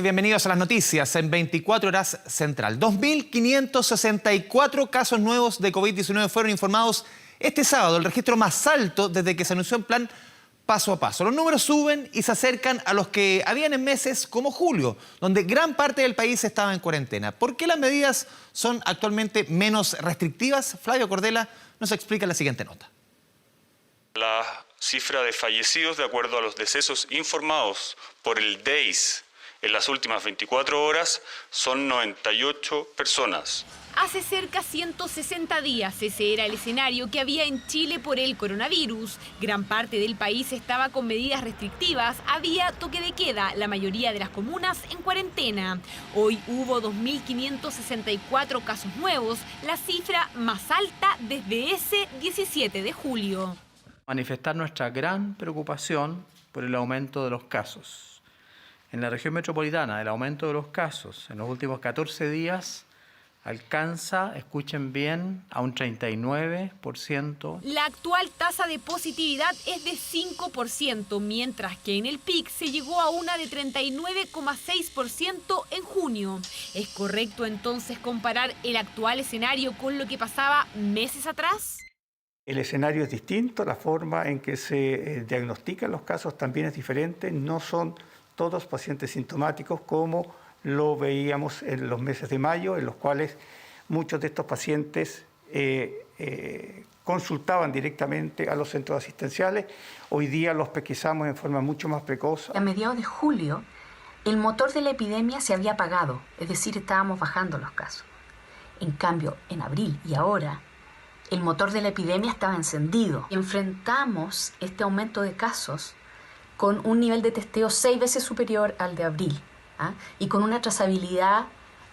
Bienvenidos a las noticias en 24 horas central. 2.564 casos nuevos de COVID-19 fueron informados este sábado, el registro más alto desde que se anunció el plan paso a paso. Los números suben y se acercan a los que habían en meses como julio, donde gran parte del país estaba en cuarentena. ¿Por qué las medidas son actualmente menos restrictivas? Flavio Cordela nos explica en la siguiente nota. La cifra de fallecidos, de acuerdo a los decesos informados por el DEIS, en las últimas 24 horas son 98 personas. Hace cerca 160 días ese era el escenario que había en Chile por el coronavirus. Gran parte del país estaba con medidas restrictivas, había toque de queda, la mayoría de las comunas en cuarentena. Hoy hubo 2.564 casos nuevos, la cifra más alta desde ese 17 de julio. Manifestar nuestra gran preocupación por el aumento de los casos. En la región metropolitana, el aumento de los casos en los últimos 14 días alcanza, escuchen bien, a un 39%. La actual tasa de positividad es de 5%, mientras que en el pic se llegó a una de 39,6% en junio. ¿Es correcto entonces comparar el actual escenario con lo que pasaba meses atrás? El escenario es distinto, la forma en que se diagnostican los casos también es diferente, no son todos pacientes sintomáticos como lo veíamos en los meses de mayo, en los cuales muchos de estos pacientes consultaban directamente a los centros asistenciales. Hoy día los pesquisamos en forma mucho más precoz. A mediados de julio, el motor de la epidemia se había apagado, es decir, estábamos bajando los casos. En cambio, en abril y ahora, el motor de la epidemia estaba encendido. Enfrentamos este aumento de casos con un nivel de testeo 6 veces superior al de abril, y con una trazabilidad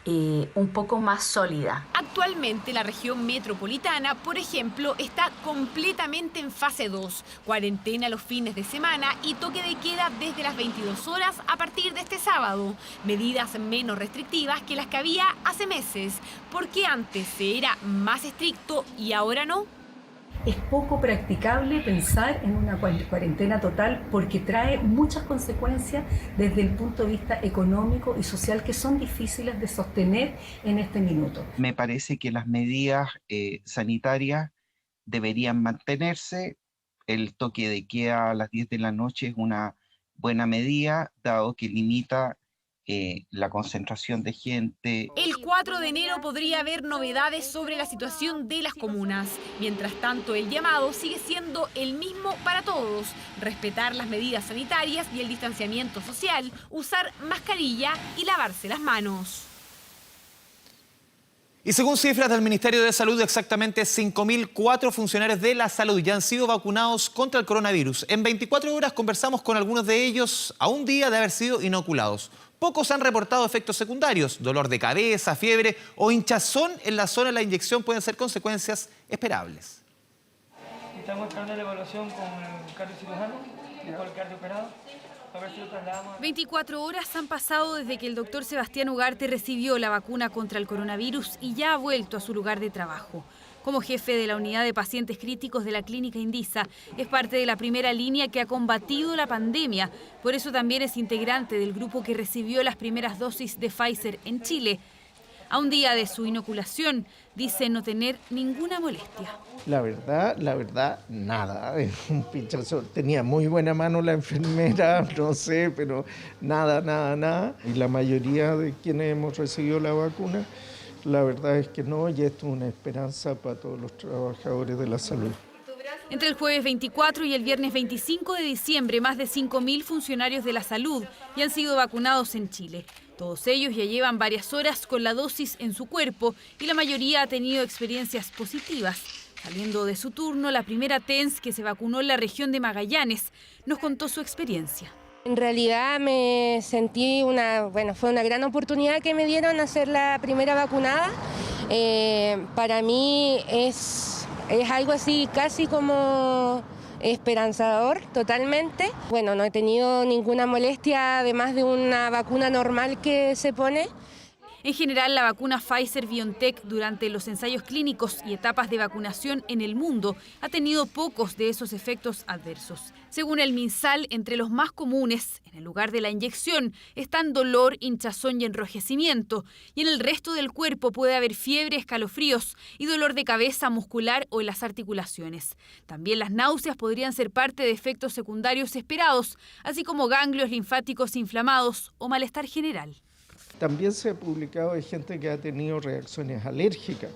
un poco más sólida. Actualmente la región metropolitana, por ejemplo, está completamente en fase 2, cuarentena los fines de semana y toque de queda desde las 22 horas a partir de este sábado. Medidas menos restrictivas que las que había hace meses, porque antes se era más estricto y ahora no. Es poco practicable pensar en una cuarentena total porque trae muchas consecuencias desde el punto de vista económico y social que son difíciles de sostener en este minuto. Me parece que las medidas sanitarias deberían mantenerse. El toque de queda a las 10 de la noche es una buena medida, dado que limita la concentración de gente. El 4 de enero podría haber novedades sobre la situación de las comunas. Mientras tanto, el llamado sigue siendo el mismo para todos: respetar las medidas sanitarias y el distanciamiento social, usar mascarilla y lavarse las manos. Y según cifras del Ministerio de Salud, exactamente 5.004 funcionarios de la salud ya han sido vacunados contra el coronavirus. En 24 horas conversamos con algunos de ellos a un día de haber sido inoculados. Pocos han reportado efectos secundarios, dolor de cabeza, fiebre o hinchazón en la zona de la inyección pueden ser consecuencias esperables. Estamos esperando la evaluación con el cardiocirujano, con el cardioperado. 24 horas han pasado desde que el doctor Sebastián Ugarte recibió la vacuna contra el coronavirus y ya ha vuelto a su lugar de trabajo. Como jefe de la unidad de pacientes críticos de la clínica Indisa, es parte de la primera línea que ha combatido la pandemia. Por eso también es integrante del grupo que recibió las primeras dosis de Pfizer en Chile. A un día de su inoculación, dice no tener ninguna molestia. La verdad, nada. Un pinchazo. Tenía muy buena mano la enfermera, no sé, pero nada. Y la mayoría de quienes hemos recibido la vacuna, la verdad es que no, y esto es una esperanza para todos los trabajadores de la salud. Entre el jueves 24 y el viernes 25 de diciembre, más de 5.000 funcionarios de la salud ya han sido vacunados en Chile. Todos ellos ya llevan varias horas con la dosis en su cuerpo y la mayoría ha tenido experiencias positivas. Saliendo de su turno, la primera TENS que se vacunó en la región de Magallanes nos contó su experiencia. En realidad me sentí fue una gran oportunidad que me dieron hacer la primera vacunada. Para mí es algo así casi como esperanzador totalmente. Bueno, no he tenido ninguna molestia además de una vacuna normal que se pone. En general, la vacuna Pfizer-BioNTech durante los ensayos clínicos y etapas de vacunación en el mundo ha tenido pocos de esos efectos adversos. Según el MinSal, entre los más comunes, en el lugar de la inyección, están dolor, hinchazón y enrojecimiento, y en el resto del cuerpo puede haber fiebre, escalofríos y dolor de cabeza, muscular o en las articulaciones. También las náuseas podrían ser parte de efectos secundarios esperados, así como ganglios linfáticos inflamados o malestar general. También se ha publicado de gente que ha tenido reacciones alérgicas,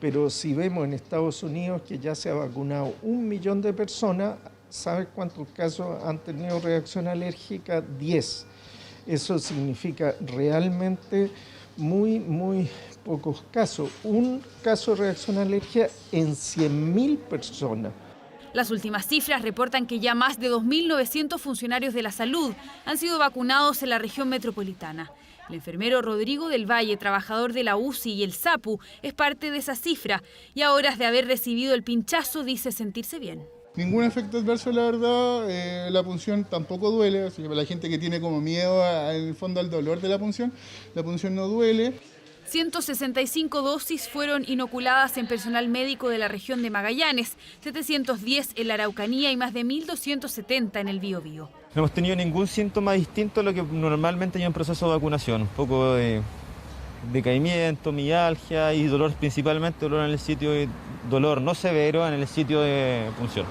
pero si vemos en Estados Unidos que ya se ha vacunado 1 millón de personas, ¿sabes cuántos casos han tenido reacción alérgica? 10. Eso significa realmente muy pocos casos. Un caso de reacción alérgica en 100.000 personas. Las últimas cifras reportan que ya más de 2.900 funcionarios de la salud han sido vacunados en la región metropolitana. El enfermero Rodrigo del Valle, trabajador de la UCI y el SAPU, es parte de esa cifra y a horas de haber recibido el pinchazo dice sentirse bien. Ningún efecto adverso, la verdad. La punción tampoco duele, así que para la gente que tiene como miedo en el fondo al dolor de la punción no duele. 165 dosis fueron inoculadas en personal médico de la región de Magallanes, 710 en la Araucanía y más de 1.270 en el Biobío. No hemos tenido ningún síntoma distinto a lo que normalmente hay en proceso de vacunación. Un poco de decaimiento, mialgia y dolor, principalmente dolor en el sitio de dolor no severo en el sitio de punción.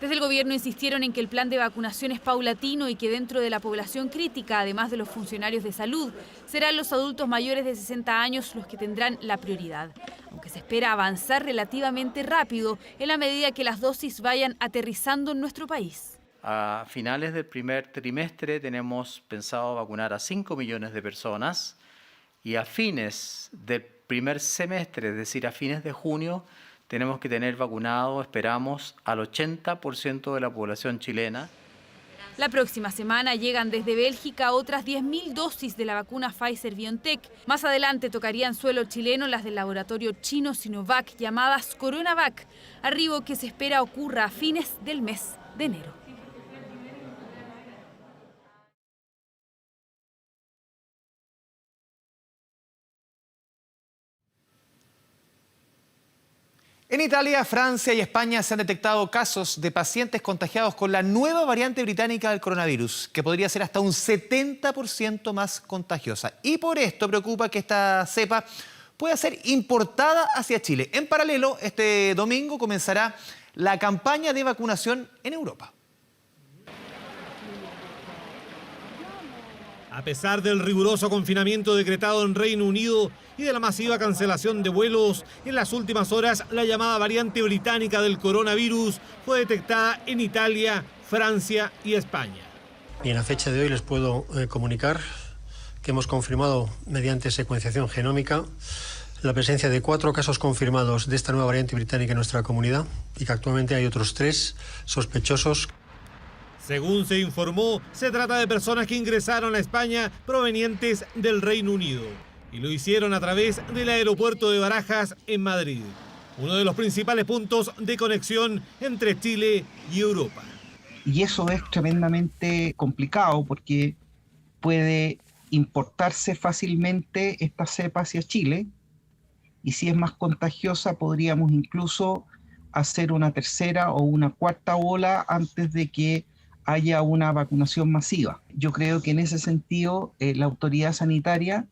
Desde el gobierno insistieron en que el plan de vacunación es paulatino y que dentro de la población crítica, además de los funcionarios de salud, serán los adultos mayores de 60 años los que tendrán la prioridad. Aunque se espera avanzar relativamente rápido en la medida que las dosis vayan aterrizando en nuestro país. A finales del primer trimestre tenemos pensado vacunar a 5 millones de personas y a fines del primer semestre, es decir, a fines de junio, tenemos que tener vacunado, esperamos, al 80% de la población chilena. La próxima semana llegan desde Bélgica otras 10.000 dosis de la vacuna Pfizer-BioNTech. Más adelante tocarían suelo chileno las del laboratorio chino Sinovac llamadas CoronaVac, arribo que se espera ocurra a fines del mes de enero. En Italia, Francia y España se han detectado casos de pacientes contagiados con la nueva variante británica del coronavirus, que podría ser hasta un 70% más contagiosa. Y por esto preocupa que esta cepa pueda ser importada hacia Chile. En paralelo, este domingo comenzará la campaña de vacunación en Europa. A pesar del riguroso confinamiento decretado en Reino Unido y de la masiva cancelación de vuelos, en las últimas horas la llamada variante británica del coronavirus fue detectada en Italia, Francia y España. Y en la fecha de hoy les puedo comunicar que hemos confirmado mediante secuenciación genómica la presencia de 4 casos confirmados de esta nueva variante británica en nuestra comunidad y que actualmente hay otros 3 sospechosos. Según se informó, se trata de personas que ingresaron a España provenientes del Reino Unido y lo hicieron a través del aeropuerto de Barajas en Madrid, uno de los principales puntos de conexión entre Chile y Europa. Y eso es tremendamente complicado porque puede importarse fácilmente esta cepa hacia Chile y si es más contagiosa podríamos incluso hacer una tercera o una cuarta ola antes de que haya una vacunación masiva. Yo creo que en ese sentido la autoridad sanitaria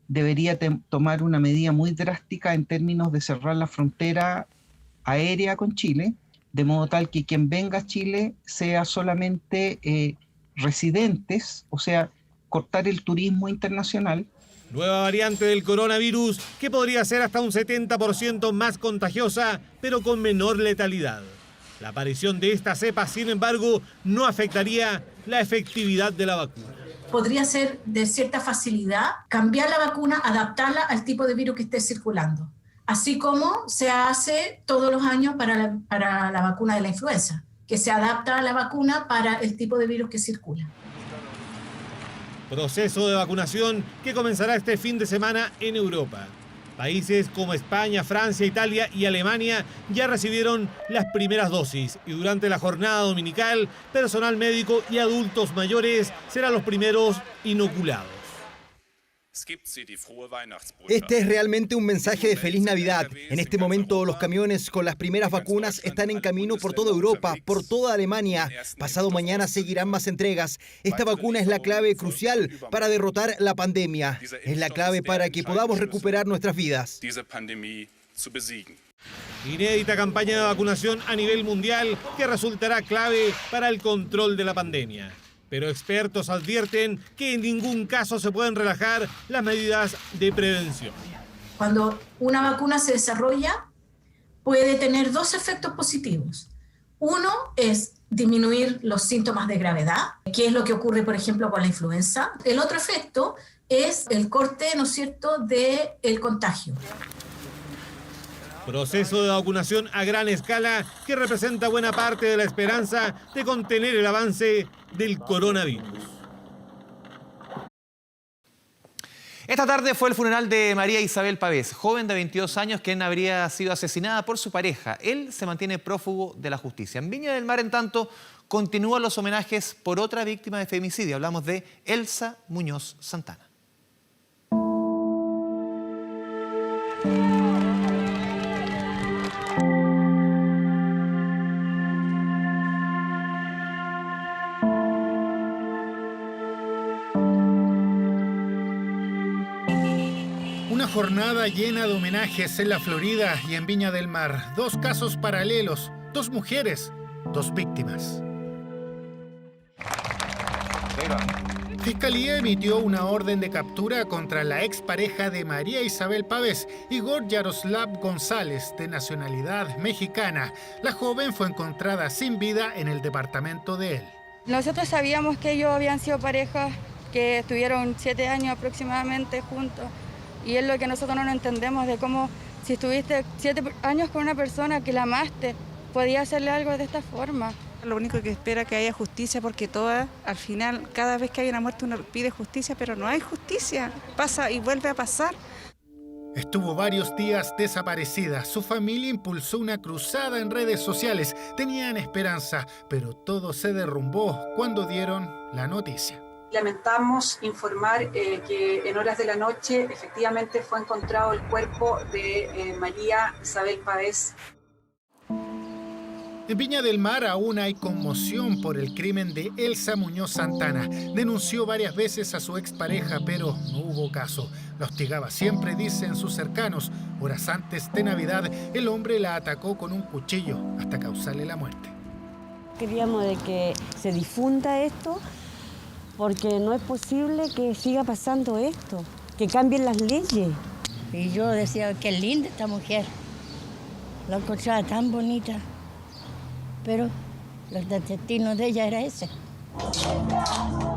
debería tomar una medida muy drástica en términos de cerrar la frontera aérea con Chile, de modo tal que quien venga a Chile sea solamente residentes, o sea, cortar el turismo internacional. Nueva variante del coronavirus que podría ser hasta un 70% más contagiosa, pero con menor letalidad. La aparición de esta cepa, sin embargo, no afectaría la efectividad de la vacuna. Podría ser de cierta facilidad cambiar la vacuna, adaptarla al tipo de virus que esté circulando, así como se hace todos los años para la vacuna de la influenza, que se adapta a la vacuna para el tipo de virus que circula. Proceso de vacunación que comenzará este fin de semana en Europa. Países como España, Francia, Italia y Alemania ya recibieron las primeras dosis y durante la jornada dominical, personal médico y adultos mayores serán los primeros inoculados. Este es realmente un mensaje de feliz Navidad. En este momento los camiones con las primeras vacunas están en camino por toda Europa, por toda Alemania. Pasado mañana seguirán más entregas. Esta vacuna es la clave crucial para derrotar la pandemia. Es la clave para que podamos recuperar nuestras vidas. Inédita campaña de vacunación a nivel mundial que resultará clave para el control de la pandemia. Pero expertos advierten que en ningún caso se pueden relajar las medidas de prevención. Cuando una vacuna se desarrolla, puede tener dos efectos positivos. Uno es disminuir los síntomas de gravedad, que es lo que ocurre, por ejemplo, con la influenza. El otro efecto es el corte, ¿no es cierto?, del contagio. Proceso de vacunación a gran escala que representa buena parte de la esperanza de contener el avance del coronavirus. Esta tarde fue el funeral de María Isabel Pavés, joven de 22 años quien habría sido asesinada por su pareja. Él se mantiene prófugo de la justicia. En Viña del Mar, en tanto, continúan los homenajes por otra víctima de femicidio. Hablamos de Elsa Muñoz Santana. Jornada llena de homenajes en la Florida y en Viña del Mar. Dos casos paralelos, dos mujeres, dos víctimas. Fiscalía emitió una orden de captura contra la expareja de María Isabel Pavés, Igor Yaroslav González, de nacionalidad mexicana. La joven fue encontrada sin vida en el departamento de él. Nosotros sabíamos que ellos habían sido parejas, que estuvieron 7 años aproximadamente juntos. Y es lo que nosotros no entendemos, de cómo si estuviste 7 años con una persona que la amaste, podía hacerle algo de esta forma. Lo único que espera es que haya justicia, porque todas, al final, cada vez que hay una muerte uno pide justicia, pero no hay justicia. Pasa y vuelve a pasar. Estuvo varios días desaparecida. Su familia impulsó una cruzada en redes sociales. Tenían esperanza, pero todo se derrumbó cuando dieron la noticia. Lamentamos informar que en horas de la noche efectivamente fue encontrado el cuerpo de María Isabel Pavés. En Viña del Mar aún hay conmoción por el crimen de Elsa Muñoz Santana. Denunció varias veces a su expareja, pero no hubo caso. La hostigaba siempre, dicen sus cercanos. Horas antes de Navidad, el hombre la atacó con un cuchillo hasta causarle la muerte. Queríamos de que se difunda esto, porque no es posible que siga pasando esto, que cambien las leyes. Y yo decía, qué linda esta mujer, la encontraba tan bonita, pero el destino de ella era ese.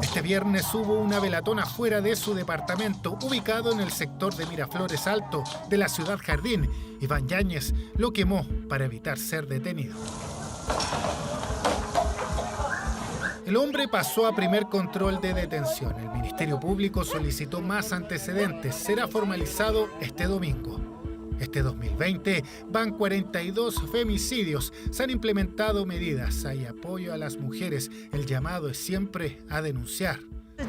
Este viernes hubo una velatón afuera de su departamento, ubicado en el sector de Miraflores Alto de la ciudad Jardín. Iván Yáñez lo quemó para evitar ser detenido. El hombre pasó a primer control de detención. El Ministerio Público solicitó más antecedentes. Será formalizado este domingo. Este 2020 van 42 femicidios. Se han implementado medidas. Hay apoyo a las mujeres. El llamado es siempre a denunciar.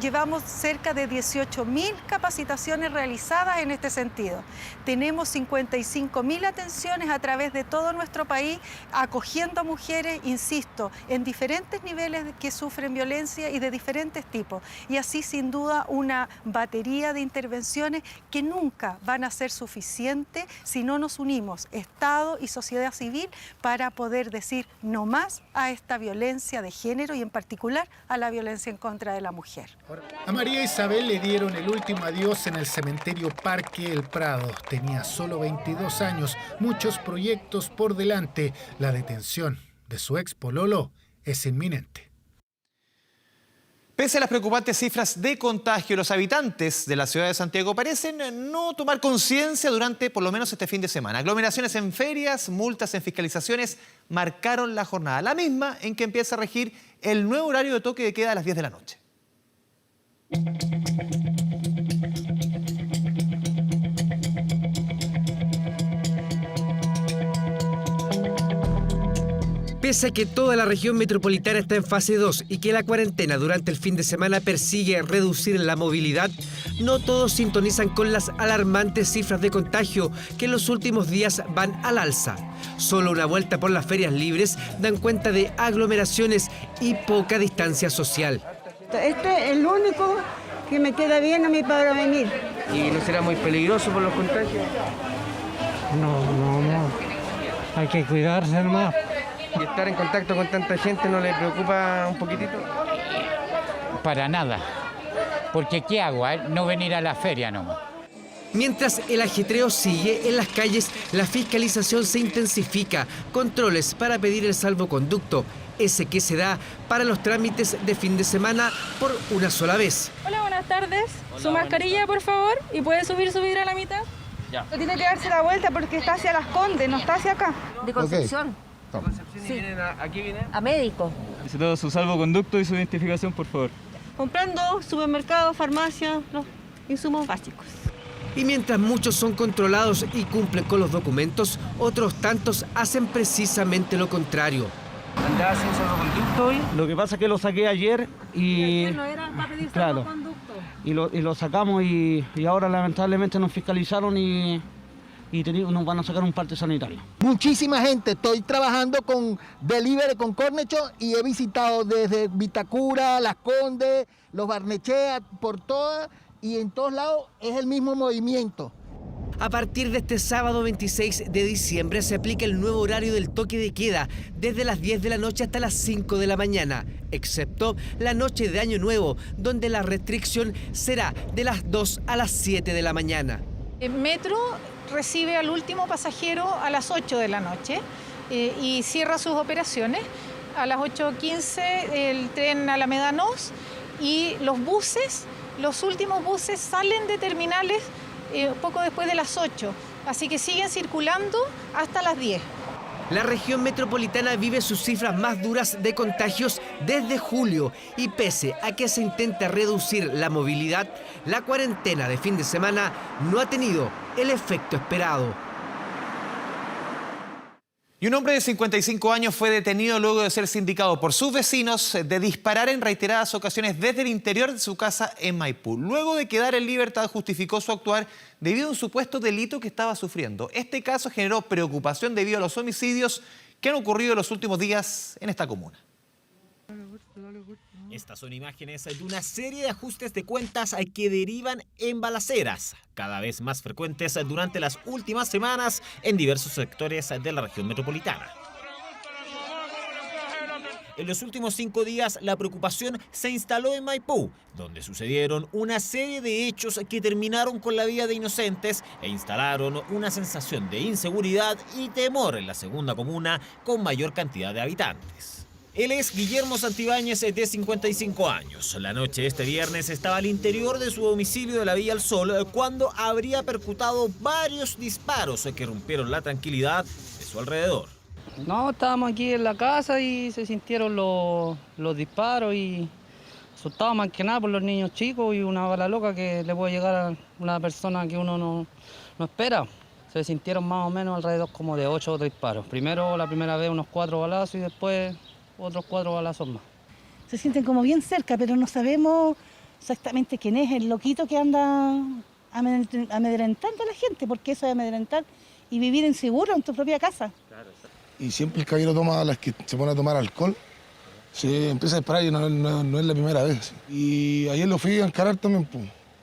Llevamos cerca de 18.000 capacitaciones realizadas en este sentido. Tenemos 55.000 atenciones a través de todo nuestro país, acogiendo a mujeres, insisto, en diferentes niveles que sufren violencia y de diferentes tipos. Y así, sin duda, una batería de intervenciones que nunca van a ser suficientes si no nos unimos, Estado y sociedad civil, para poder decir no más a esta violencia de género y en particular a la violencia en contra de la mujer. A María Isabel le dieron el último adiós en el cementerio Parque El Prado. Tenía solo 22 años, muchos proyectos por delante. La detención de su ex pololo es inminente. Pese a las preocupantes cifras de contagio, los habitantes de la ciudad de Santiago parecen no tomar conciencia durante por lo menos este fin de semana. Aglomeraciones en ferias, multas en fiscalizaciones marcaron la jornada, la misma en que empieza a regir el nuevo horario de toque de queda a las 10 de la noche. Pese a que toda la región metropolitana está en fase 2 y que la cuarentena durante el fin de semana persigue reducir la movilidad, no todos sintonizan con las alarmantes cifras de contagio que en los últimos días van al alza. Solo una vuelta por las ferias libres dan cuenta de aglomeraciones y poca distancia social. Este es el único que me queda bien a mí para venir. ¿Y no será muy peligroso por los contagios? No. Hay que cuidarse más. ¿Y estar en contacto con tanta gente no le preocupa un poquitito? Para nada. Porque ¿qué hago? No venir a la feria nomás. Mientras el ajetreo sigue en las calles, la fiscalización se intensifica. Controles para pedir el salvoconducto, ese que se da para los trámites de fin de semana por una sola vez. Hola, buenas tardes. Su mascarilla, por favor, y puede subir su vidrio a la mitad. Ya. Tiene que darse la vuelta porque está hacia Las Condes, no está hacia acá. De Concepción. Sí. ¿Aquí vienen? A médico. Necesito su salvoconducto y su identificación, por favor. Comprando supermercados, farmacias, los insumos básicos. Y mientras muchos son controlados y cumplen con los documentos, otros tantos hacen precisamente lo contrario. ¿Andás sin salvoconducto hoy? Lo que pasa es que lo saqué ayer y... no era para pedir claro, salvoconducto. y lo sacamos y ahora lamentablemente nos fiscalizaron y nos van a sacar un parte sanitario. Muchísima gente, estoy trabajando con Delivery, con Cornechón, y he visitado desde Vitacura, Las Condes, Los Barnechea, por todas, y en todos lados es el mismo movimiento. A partir de este sábado 26 de diciembre se aplica el nuevo horario del toque de queda, desde las 10 de la noche hasta las 5 de la mañana, excepto la noche de Año Nuevo, donde la restricción será de las 2 a las 7 de la mañana. Metro recibe al último pasajero a las 8 de la noche y cierra sus operaciones. A las 8:15 el tren Alameda Nos y los buses, los últimos buses salen de terminales poco después de las 8, así que siguen circulando hasta las 10. La región metropolitana vive sus cifras más duras de contagios desde julio y pese a que se intenta reducir la movilidad, la cuarentena de fin de semana no ha tenido el efecto esperado. Y un hombre de 55 años fue detenido luego de ser sindicado por sus vecinos de disparar en reiteradas ocasiones desde el interior de su casa en Maipú. Luego de quedar en libertad, justificó su actuar debido a un supuesto delito que estaba sufriendo. Este caso generó preocupación debido a los homicidios que han ocurrido en los últimos días en esta comuna. Estas son imágenes de una serie de ajustes de cuentas que derivan en balaceras, cada vez más frecuentes durante las últimas semanas en diversos sectores de la región metropolitana. En los últimos 5 días, la preocupación se instaló en Maipú, donde sucedieron una serie de hechos que terminaron con la vida de inocentes e instalaron una sensación de inseguridad y temor en la segunda comuna con mayor cantidad de habitantes. Él es Guillermo Santibáñez, de 55 años. La noche de este viernes estaba al interior de su domicilio de la Villa El Sol cuando habría percutado varios disparos que rompieron la tranquilidad de su alrededor. No, estábamos aquí en la casa y se sintieron los disparos y asustados más que nada por los niños chicos y una bala loca que le puede llegar a una persona que uno no espera. Se sintieron más o menos alrededor como de 8 disparos. Primero, la primera vez unos 4 balazos y después otros 4 balazos más. Se sienten como bien cerca, pero no sabemos exactamente quién es el loquito que anda amedrentando a la gente, porque eso es amedrentar y vivir inseguro en tu propia casa. Y siempre el caballero toma, a las que se pone a tomar alcohol, se empieza a disparar y no es la primera vez. Y ayer lo fui a encarar también,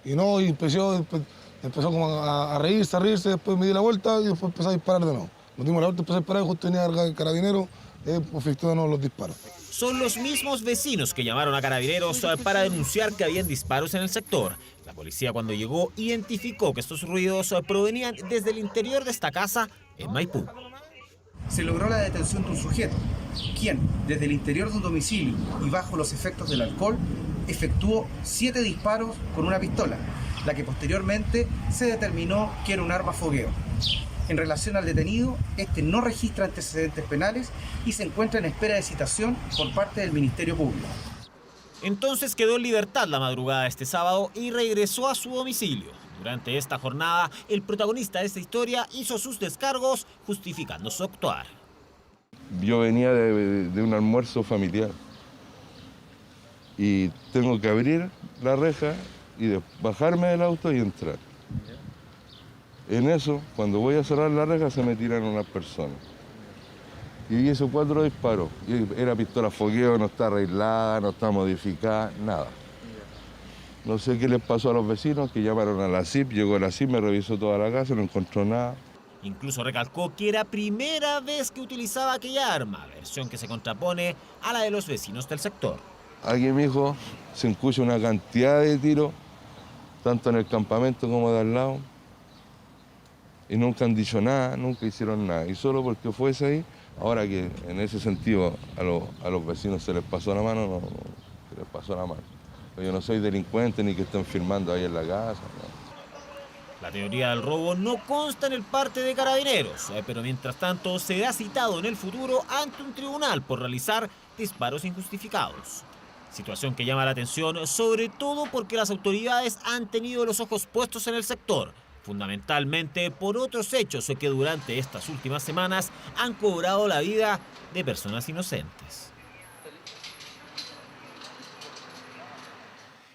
y empezó como a reírse, después me di la vuelta y después empezó a disparar de nuevo. Nos dimos la vuelta, empezó a disparar, justo venía el carabinero, efectuó de nuevo los disparos. Son los mismos vecinos que llamaron a Carabineros para denunciar que habían disparos en el sector. La policía, cuando llegó, identificó que estos ruidos provenían desde el interior de esta casa en Maipú. Se logró la detención de un sujeto, quien, desde el interior de un domicilio y bajo los efectos del alcohol, efectuó 7 disparos con una pistola, la que posteriormente se determinó que era un arma fogueo. En relación al detenido, este no registra antecedentes penales y se encuentra en espera de citación por parte del Ministerio Público. Entonces quedó en libertad la madrugada de este sábado y regresó a su domicilio. Durante esta jornada, el protagonista de esta historia hizo sus descargos justificando su actuar. Yo venía de un almuerzo familiar y tengo que abrir la reja y bajarme del auto y entrar. En eso, cuando voy a cerrar la reja, se me tiran unas personas. Y hizo 4 disparos. Y era pistola fogueo, no está arreglada, no está modificada, nada. No sé qué les pasó a los vecinos, que llamaron a la CIP, llegó la CIP, me revisó toda la casa, no encontró nada. Incluso recalcó que era primera vez que utilizaba aquella arma, versión que se contrapone a la de los vecinos del sector. Aquí, mijo, se escucha una cantidad de tiros, tanto en el campamento como de al lado. Y nunca han dicho nada, nunca hicieron nada. Y solo porque fuese ahí, ahora que en ese sentido a los vecinos se les pasó la mano, no, se les pasó la mano. Yo no soy delincuente ni que estén firmando ahí en la casa. No. La teoría del robo no consta en el parte de Carabineros, pero mientras tanto será citado en el futuro ante un tribunal por realizar disparos injustificados. Situación que llama la atención, sobre todo porque las autoridades han tenido los ojos puestos en el sector, fundamentalmente por otros hechos que durante estas últimas semanas han cobrado la vida de personas inocentes.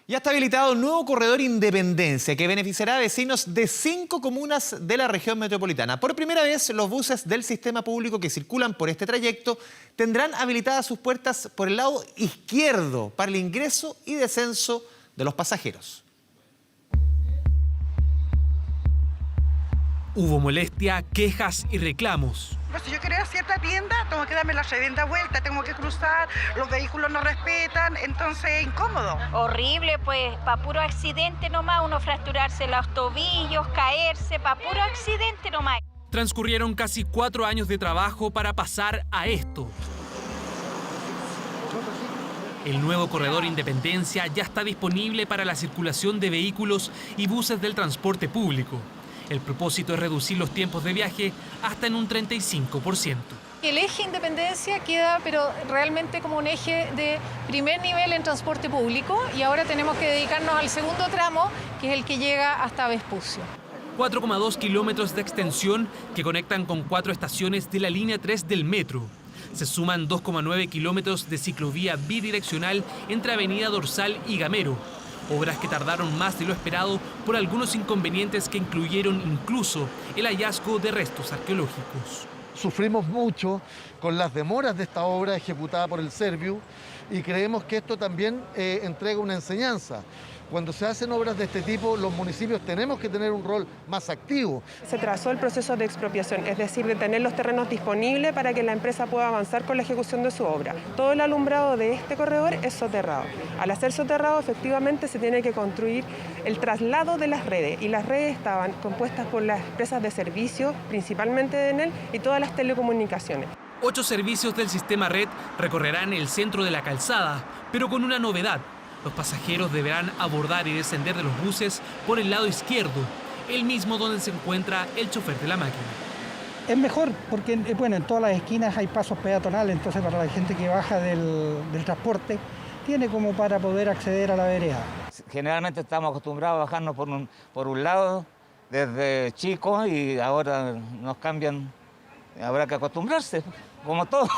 Ya está habilitado un nuevo corredor Independencia que beneficiará a vecinos de 5 comunas de la región metropolitana. Por primera vez, los buses del sistema público que circulan por este trayecto tendrán habilitadas sus puertas por el lado izquierdo para el ingreso y descenso de los pasajeros. Hubo molestia, quejas y reclamos. Si yo quiero ir a cierta tienda, tengo que darme la segunda vuelta, tengo que cruzar, los vehículos no respetan, entonces es incómodo. Horrible, pues, para puro accidente nomás, uno fracturarse los tobillos, caerse, para puro accidente nomás. Transcurrieron casi 4 años de trabajo para pasar a esto. El nuevo corredor Independencia ya está disponible para la circulación de vehículos y buses del transporte público. El propósito es reducir los tiempos de viaje hasta en un 35%. El eje Independencia queda pero realmente como un eje de primer nivel en transporte público y ahora tenemos que dedicarnos al segundo tramo, que es el que llega hasta Vespucio. 4,2 kilómetros de extensión que conectan con 4 estaciones de la línea 3 del metro. Se suman 2,9 kilómetros de ciclovía bidireccional entre Avenida Dorsal y Gamero. Obras que tardaron más de lo esperado por algunos inconvenientes que incluyeron incluso el hallazgo de restos arqueológicos. Sufrimos mucho con las demoras de esta obra ejecutada por el Serviu y creemos que esto también entrega una enseñanza. Cuando se hacen obras de este tipo, los municipios tenemos que tener un rol más activo. Se trazó el proceso de expropiación, es decir, de tener los terrenos disponibles para que la empresa pueda avanzar con la ejecución de su obra. Todo el alumbrado de este corredor es soterrado. Al hacer soterrado, efectivamente, se tiene que construir el traslado de las redes, y las redes estaban compuestas por las empresas de servicio, principalmente de Enel, y todas las telecomunicaciones. 8 servicios del sistema red recorrerán el centro de la calzada, pero con una novedad. Los pasajeros deberán abordar y descender de los buses por el lado izquierdo, el mismo donde se encuentra el chofer de la máquina. Es mejor porque bueno, en todas las esquinas hay pasos peatonales, entonces para la gente que baja del transporte tiene como para poder acceder a la vereda. Generalmente estamos acostumbrados a bajarnos por un lado desde chicos y ahora nos cambian, habrá que acostumbrarse. Como todo.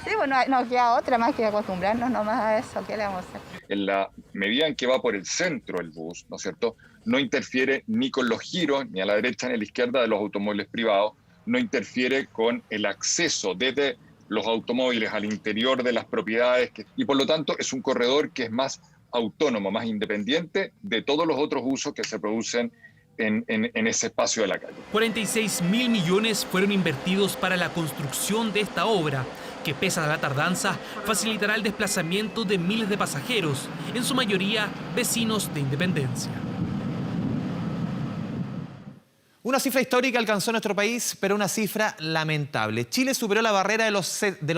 Sí, bueno, nos queda otra más que acostumbrarnos nomás a eso. ¿Qué le vamos a hacer? En la medida en que va por el centro el bus, ¿no es cierto?, no interfiere ni con los giros, ni a la derecha ni a la izquierda de los automóviles privados, no interfiere con el acceso desde los automóviles al interior de las propiedades, y por lo tanto es un corredor que es más autónomo, más independiente de todos los otros usos que se producen en ese espacio de la calle. 46.000 millones fueron invertidos para la construcción de esta obra, que pese a la tardanza, facilitará el desplazamiento de miles de pasajeros, en su mayoría vecinos de Independencia. Una cifra histórica alcanzó nuestro país, pero una cifra lamentable. Chile superó la barrera de los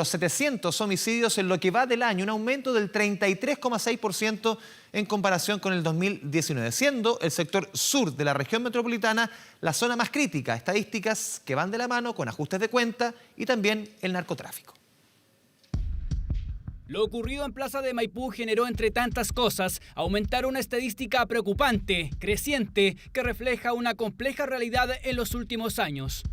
700 homicidios en lo que va del año, un aumento del 33,6% en comparación con el 2019, siendo el sector sur de la región metropolitana la zona más crítica, estadísticas que van de la mano con ajustes de cuenta y también el narcotráfico. Lo ocurrido en Plaza de Maipú generó, entre tantas cosas, aumentar una estadística preocupante, creciente, que refleja una compleja realidad en los últimos años.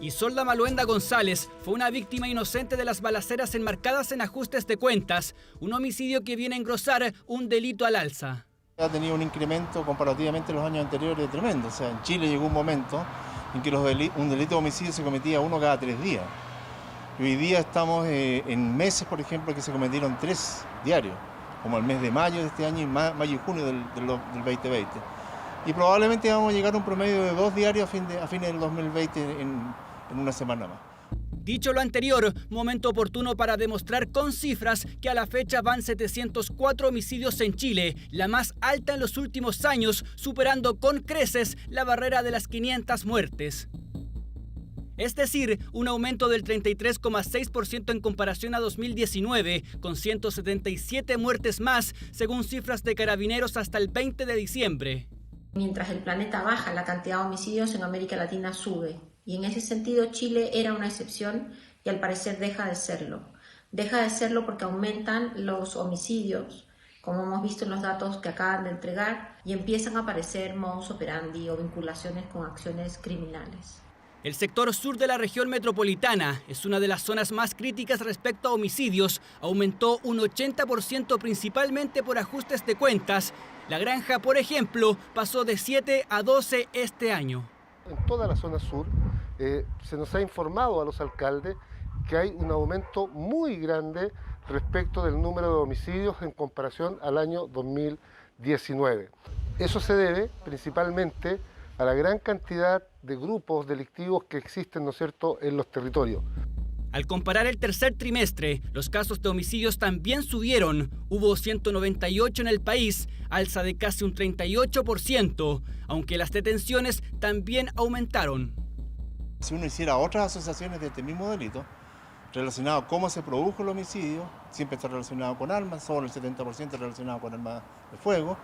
Isolda Maluenda González fue una víctima inocente de las balaceras enmarcadas en ajustes de cuentas, un homicidio que viene a engrosar un delito al alza. Ha tenido un incremento comparativamente a los años anteriores tremendo. O sea, en Chile llegó un momento en que un delito de homicidio se cometía 1 cada 3 días. Y hoy día estamos en meses, por ejemplo, que se cometieron 3 diarios, como el mes de mayo de este año y mayo y junio del 2020. Y probablemente vamos a llegar a un promedio de 2 diarios a fines del 2020 en una semana más. Dicho lo anterior, momento oportuno para demostrar con cifras que a la fecha van 704 homicidios en Chile, la más alta en los últimos años, superando con creces la barrera de las 500 muertes. Es decir, un aumento del 33,6% en comparación a 2019, con 177 muertes más, según cifras de Carabineros hasta el 20 de diciembre. Mientras el planeta baja, la cantidad de homicidios en América Latina sube. Y en ese sentido Chile era una excepción y al parecer deja de serlo. Deja de serlo porque aumentan los homicidios, como hemos visto en los datos que acaban de entregar, y empiezan a aparecer modus operandi o vinculaciones con acciones criminales. El sector sur de la región metropolitana es una de las zonas más críticas respecto a homicidios. Aumentó un 80% principalmente por ajustes de cuentas. La Granja, por ejemplo, pasó de 7 a 12 este año. En toda la zona sur se nos ha informado a los alcaldes que hay un aumento muy grande respecto del número de homicidios en comparación al año 2019. Eso se debe principalmente a la gran cantidad de grupos delictivos que existen, ¿no es cierto?, en los territorios. Al comparar el tercer trimestre, los casos de homicidios también subieron. Hubo 198 en el país, alza de casi un 38%, aunque las detenciones también aumentaron. Si uno hiciera otras asociaciones de este mismo delito, relacionado a cómo se produjo el homicidio, siempre está relacionado con armas, sobre el 70% relacionado con armas de fuego,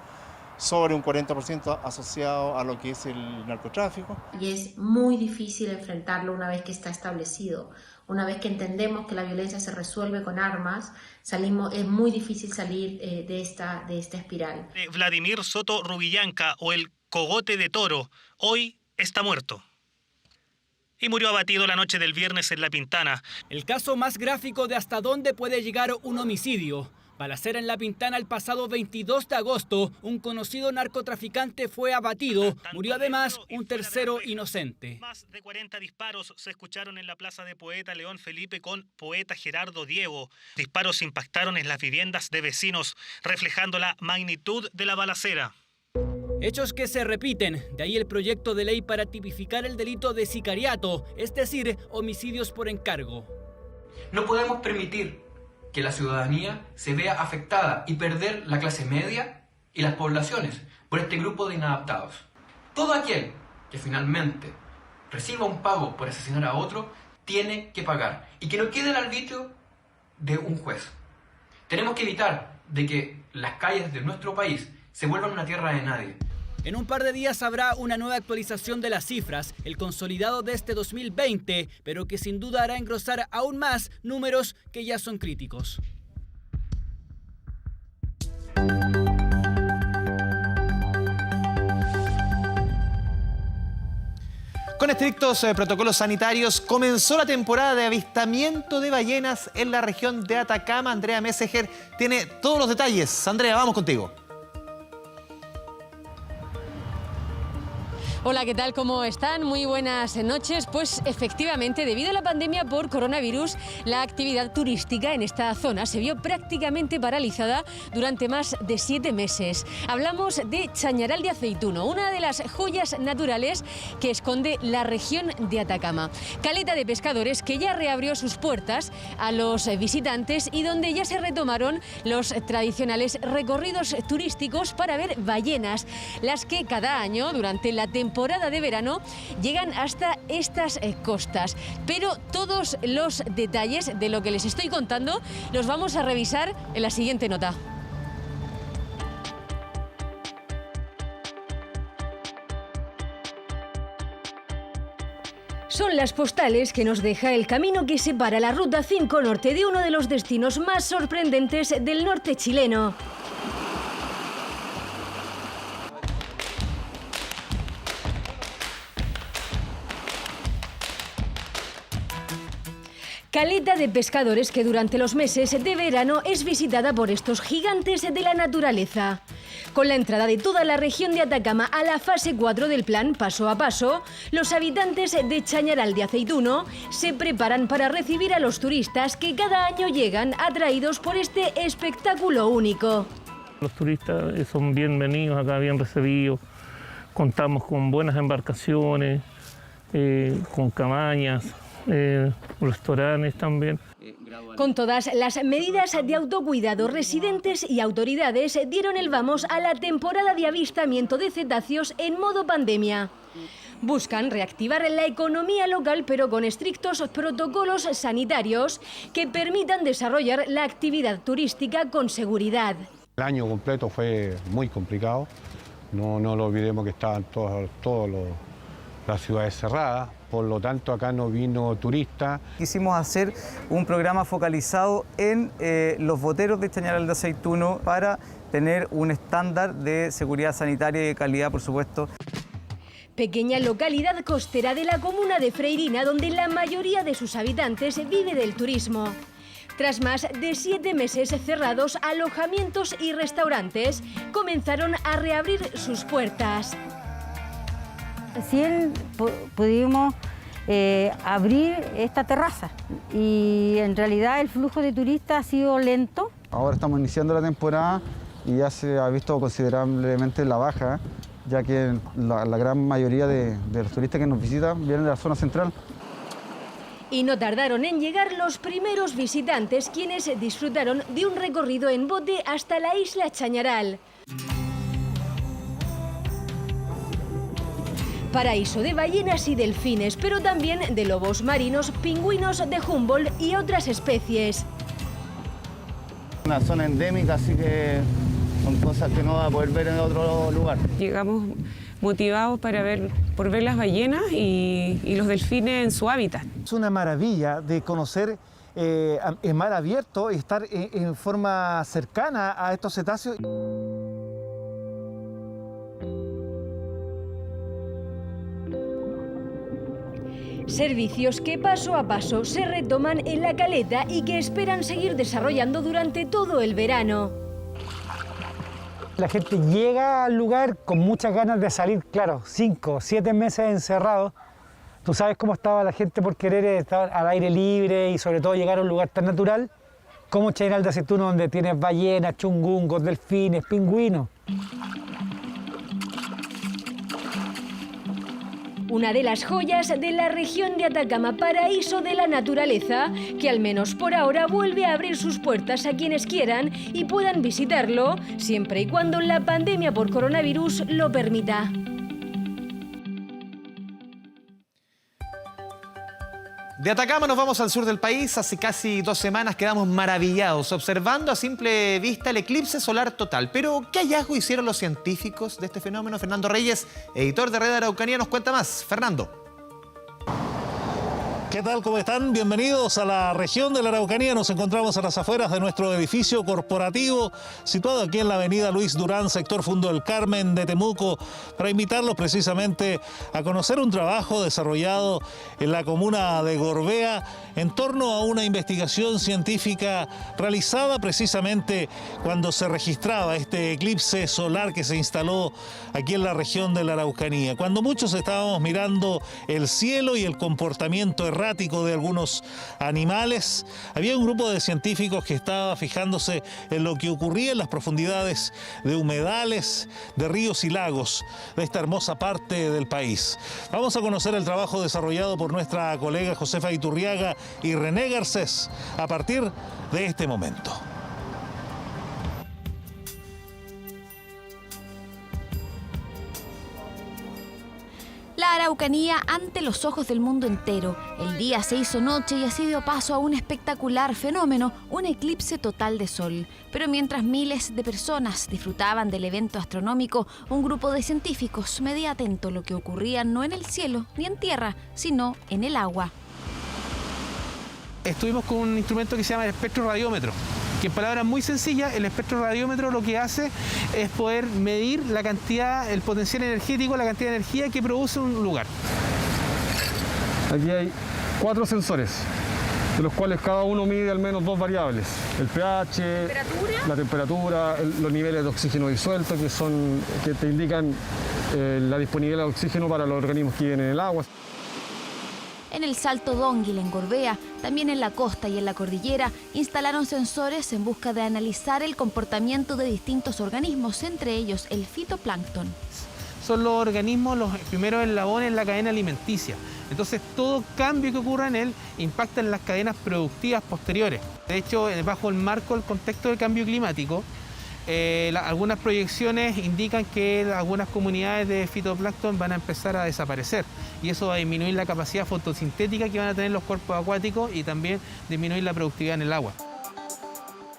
sobre un 40% asociado a lo que es el narcotráfico. Y es muy difícil enfrentarlo una vez que está establecido. Una vez que entendemos que la violencia se resuelve con armas, es muy difícil salir de esta espiral. Vladimir Soto Rubillanca, o el Cogote de Toro, hoy está muerto. Y murió abatido la noche del viernes en La Pintana. El caso más gráfico de hasta dónde puede llegar un homicidio. Balacera en La Pintana el pasado 22 de agosto. Un conocido narcotraficante fue abatido. Murió además un tercero inocente. Más de 40 disparos se escucharon en la plaza de Poeta León Felipe con Poeta Gerardo Diego. Disparos impactaron en las viviendas de vecinos, reflejando la magnitud de la balacera. Hechos que se repiten, de ahí el proyecto de ley para tipificar el delito de sicariato, es decir, homicidios por encargo. No podemos permitir que la ciudadanía se vea afectada y perder la clase media y las poblaciones por este grupo de inadaptados. Todo aquel que finalmente reciba un pago por asesinar a otro tiene que pagar y que no quede al arbitrio de un juez. Tenemos que evitar de que las calles de nuestro país se vuelvan una tierra de nadie. En un par de días habrá una nueva actualización de las cifras, el consolidado de este 2020, pero que sin duda hará engrosar aún más números que ya son críticos. Con estrictos protocolos sanitarios, comenzó la temporada de avistamiento de ballenas en la región de Atacama. Andrea Meseger tiene todos los detalles. Andrea, vamos contigo. Hola, ¿qué tal? ¿Cómo están? Muy buenas noches. Pues efectivamente, debido a la pandemia por coronavirus, la actividad turística en esta zona se vio prácticamente paralizada durante más de 7 meses. Hablamos de Chañaral de Aceituno, una de las joyas naturales que esconde la región de Atacama. Caleta de pescadores que ya reabrió sus puertas a los visitantes y donde ya se retomaron los tradicionales recorridos turísticos para ver ballenas, las que cada año durante la temporada de verano llegan hasta estas costas. Pero todos los detalles de lo que les estoy contando los vamos a revisar en la siguiente nota. Son las postales que nos deja el camino que separa la Ruta 5 Norte de uno de los destinos más sorprendentes del norte chileno. Caleta de Pescadores, que durante los meses de verano es visitada por estos gigantes de la naturaleza. Con la entrada de toda la región de Atacama a la fase 4 del plan Paso a Paso, los habitantes de Chañaral de Aceituno se preparan para recibir a los turistas que cada año llegan atraídos por este espectáculo único. Los turistas son bienvenidos acá, bien recibidos. Contamos con buenas embarcaciones, con cabañas, restaurantes también. Con todas las medidas de autocuidado, residentes y autoridades dieron el vamos a la temporada de avistamiento de cetáceos en modo pandemia. Buscan reactivar la economía local, pero con estrictos protocolos sanitarios que permitan desarrollar la actividad turística con seguridad. El año completo fue muy complicado. No lo olvidemos que estaban todas las ciudades cerradas. Por lo tanto, acá no vino turista. Quisimos hacer un programa focalizado en los boteros de Chañaral de Aceituno para tener un estándar de seguridad sanitaria y de calidad, por supuesto. Pequeña localidad costera de la comuna de Freirina, donde la mayoría de sus habitantes vive del turismo. Tras más de 7 meses cerrados, alojamientos y restaurantes comenzaron a reabrir sus puertas. Recién pudimos abrir esta terraza y en realidad el flujo de turistas ha sido lento. Ahora estamos iniciando la temporada y ya se ha visto considerablemente la baja, ya que la gran mayoría de los turistas que nos visitan vienen de la zona central. Y no tardaron en llegar los primeros visitantes, quienes disfrutaron de un recorrido en bote hasta la isla Chañaral. Paraíso de ballenas y delfines, pero también de lobos marinos, pingüinos de Humboldt y otras especies. Una zona endémica, así que son cosas que no va a poder ver en otro lugar. Llegamos motivados por ver las ballenas y los delfines en su hábitat. Es una maravilla de conocer en mar abierto y estar en forma cercana a estos cetáceos. Servicios que paso a paso se retoman en La Caleta y que esperan seguir desarrollando durante todo el verano. La gente llega al lugar con muchas ganas de salir, claro, 5 o 7 meses encerrados. Tú sabes cómo estaba la gente por querer estar al aire libre y sobre todo llegar a un lugar tan natural como Chañaral de Aceituno, donde tienes ballenas, chungungos, delfines, pingüinos. Una de las joyas de la región de Atacama, paraíso de la naturaleza, que al menos por ahora vuelve a abrir sus puertas a quienes quieran y puedan visitarlo, siempre y cuando la pandemia por coronavirus lo permita. De Atacama nos vamos al sur del país. Hace casi 2 semanas quedamos maravillados observando a simple vista el eclipse solar total. Pero, ¿qué hallazgo hicieron los científicos de este fenómeno? Fernando Reyes, editor de Red Araucanía, nos cuenta más. Fernando. ¿Qué tal? ¿Cómo están? Bienvenidos a la región de la Araucanía. Nos encontramos a las afueras de nuestro edificio corporativo, situado aquí en la avenida Luis Durán, sector Fundo del Carmen de Temuco, para invitarlos precisamente a conocer un trabajo desarrollado en la comuna de Gorbea en torno a una investigación científica realizada precisamente cuando se registraba este eclipse solar que se instaló aquí en la región de la Araucanía. Cuando muchos estábamos mirando el cielo y el comportamiento errático de algunos animales, había un grupo de científicos que estaba fijándose en lo que ocurría en las profundidades de humedales, de ríos y lagos de esta hermosa parte del país. Vamos a conocer el trabajo desarrollado por nuestra colega Josefa Iturriaga y René Garcés a partir de este momento. La Araucanía ante los ojos del mundo entero. El día se hizo noche y así dio paso a un espectacular fenómeno, un eclipse total de sol. Pero mientras miles de personas disfrutaban del evento astronómico, un grupo de científicos medía atento lo que ocurría no en el cielo ni en tierra, sino en el agua. Estuvimos con un instrumento que se llama el espectroradiómetro, que en palabras muy sencillas, el espectroradiómetro lo que hace es poder medir la cantidad, el potencial energético, la cantidad de energía que produce un lugar. Aquí hay 4 sensores. de los cuales cada uno mide al menos 2 variables: el pH, la temperatura, los niveles de oxígeno disuelto, que te indican la disponibilidad de oxígeno para los organismos que viven en el agua. En el Salto Dónguil, en Gorbea, también en la costa y en la cordillera, instalaron sensores en busca de analizar el comportamiento de distintos organismos, entre ellos el fitoplancton. Son los organismos los primeros eslabones en la cadena alimenticia. Entonces, todo cambio que ocurra en él impacta en las cadenas productivas posteriores. De hecho, bajo el marco del contexto del cambio climático, algunas proyecciones indican que algunas comunidades de fitoplancton van a empezar a desaparecer y eso va a disminuir la capacidad fotosintética que van a tener los cuerpos acuáticos y también disminuir la productividad en el agua.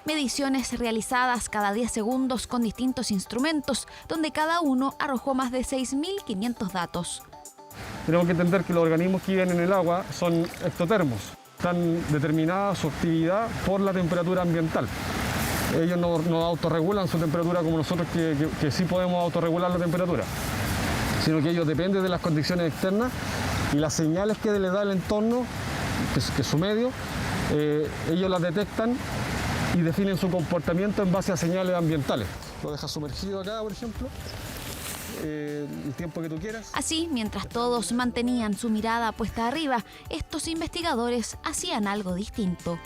Mediciones realizadas cada 10 segundos con distintos instrumentos, donde cada uno arrojó más de 6.500 datos. Tenemos que entender que los organismos que viven en el agua son ectotermos. Están determinada su actividad por la temperatura ambiental. Ellos no autorregulan su temperatura como nosotros que sí podemos autorregular la temperatura, sino que ellos dependen de las condiciones externas y las señales que les da el entorno, que es su medio, ellos las detectan y definen su comportamiento en base a señales ambientales. Lo dejas sumergido acá, por ejemplo, el tiempo que tú quieras. Así, mientras todos mantenían su mirada puesta arriba, estos investigadores hacían algo distinto.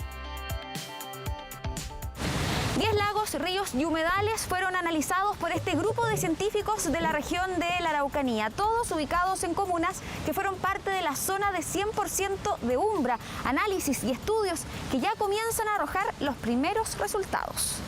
10 lagos, ríos y humedales fueron analizados por este grupo de científicos de la región de la Araucanía, todos ubicados en comunas que fueron parte de la zona de 100% de Umbra. Análisis y estudios que ya comienzan a arrojar los primeros resultados.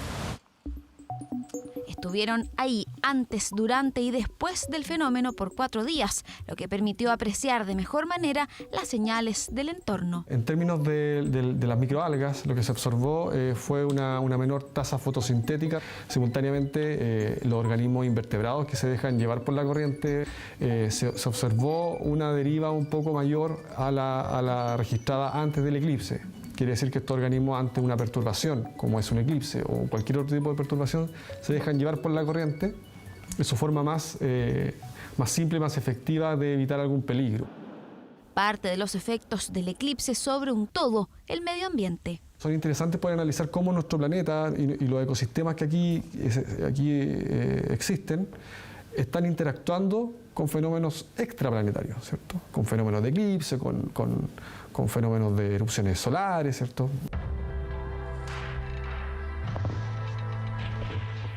Estuvieron ahí antes, durante y después del fenómeno por 4 días, lo que permitió apreciar de mejor manera las señales del entorno. En términos de las microalgas, lo que se observó fue una menor tasa fotosintética. Simultáneamente, los organismos invertebrados que se dejan llevar por la corriente, se observó una deriva un poco mayor a la registrada antes del eclipse. Quiere decir que estos organismos, ante una perturbación, como es un eclipse o cualquier otro tipo de perturbación, se dejan llevar por la corriente. Es su forma más simple, más efectiva de evitar algún peligro. Parte de los efectos del eclipse sobre un todo, el medio ambiente. Son interesantes para analizar cómo nuestro planeta y los ecosistemas que aquí existen están interactuando con fenómenos extraplanetarios, ¿cierto? Con fenómenos de eclipse, con fenómenos de erupciones solares, ¿cierto?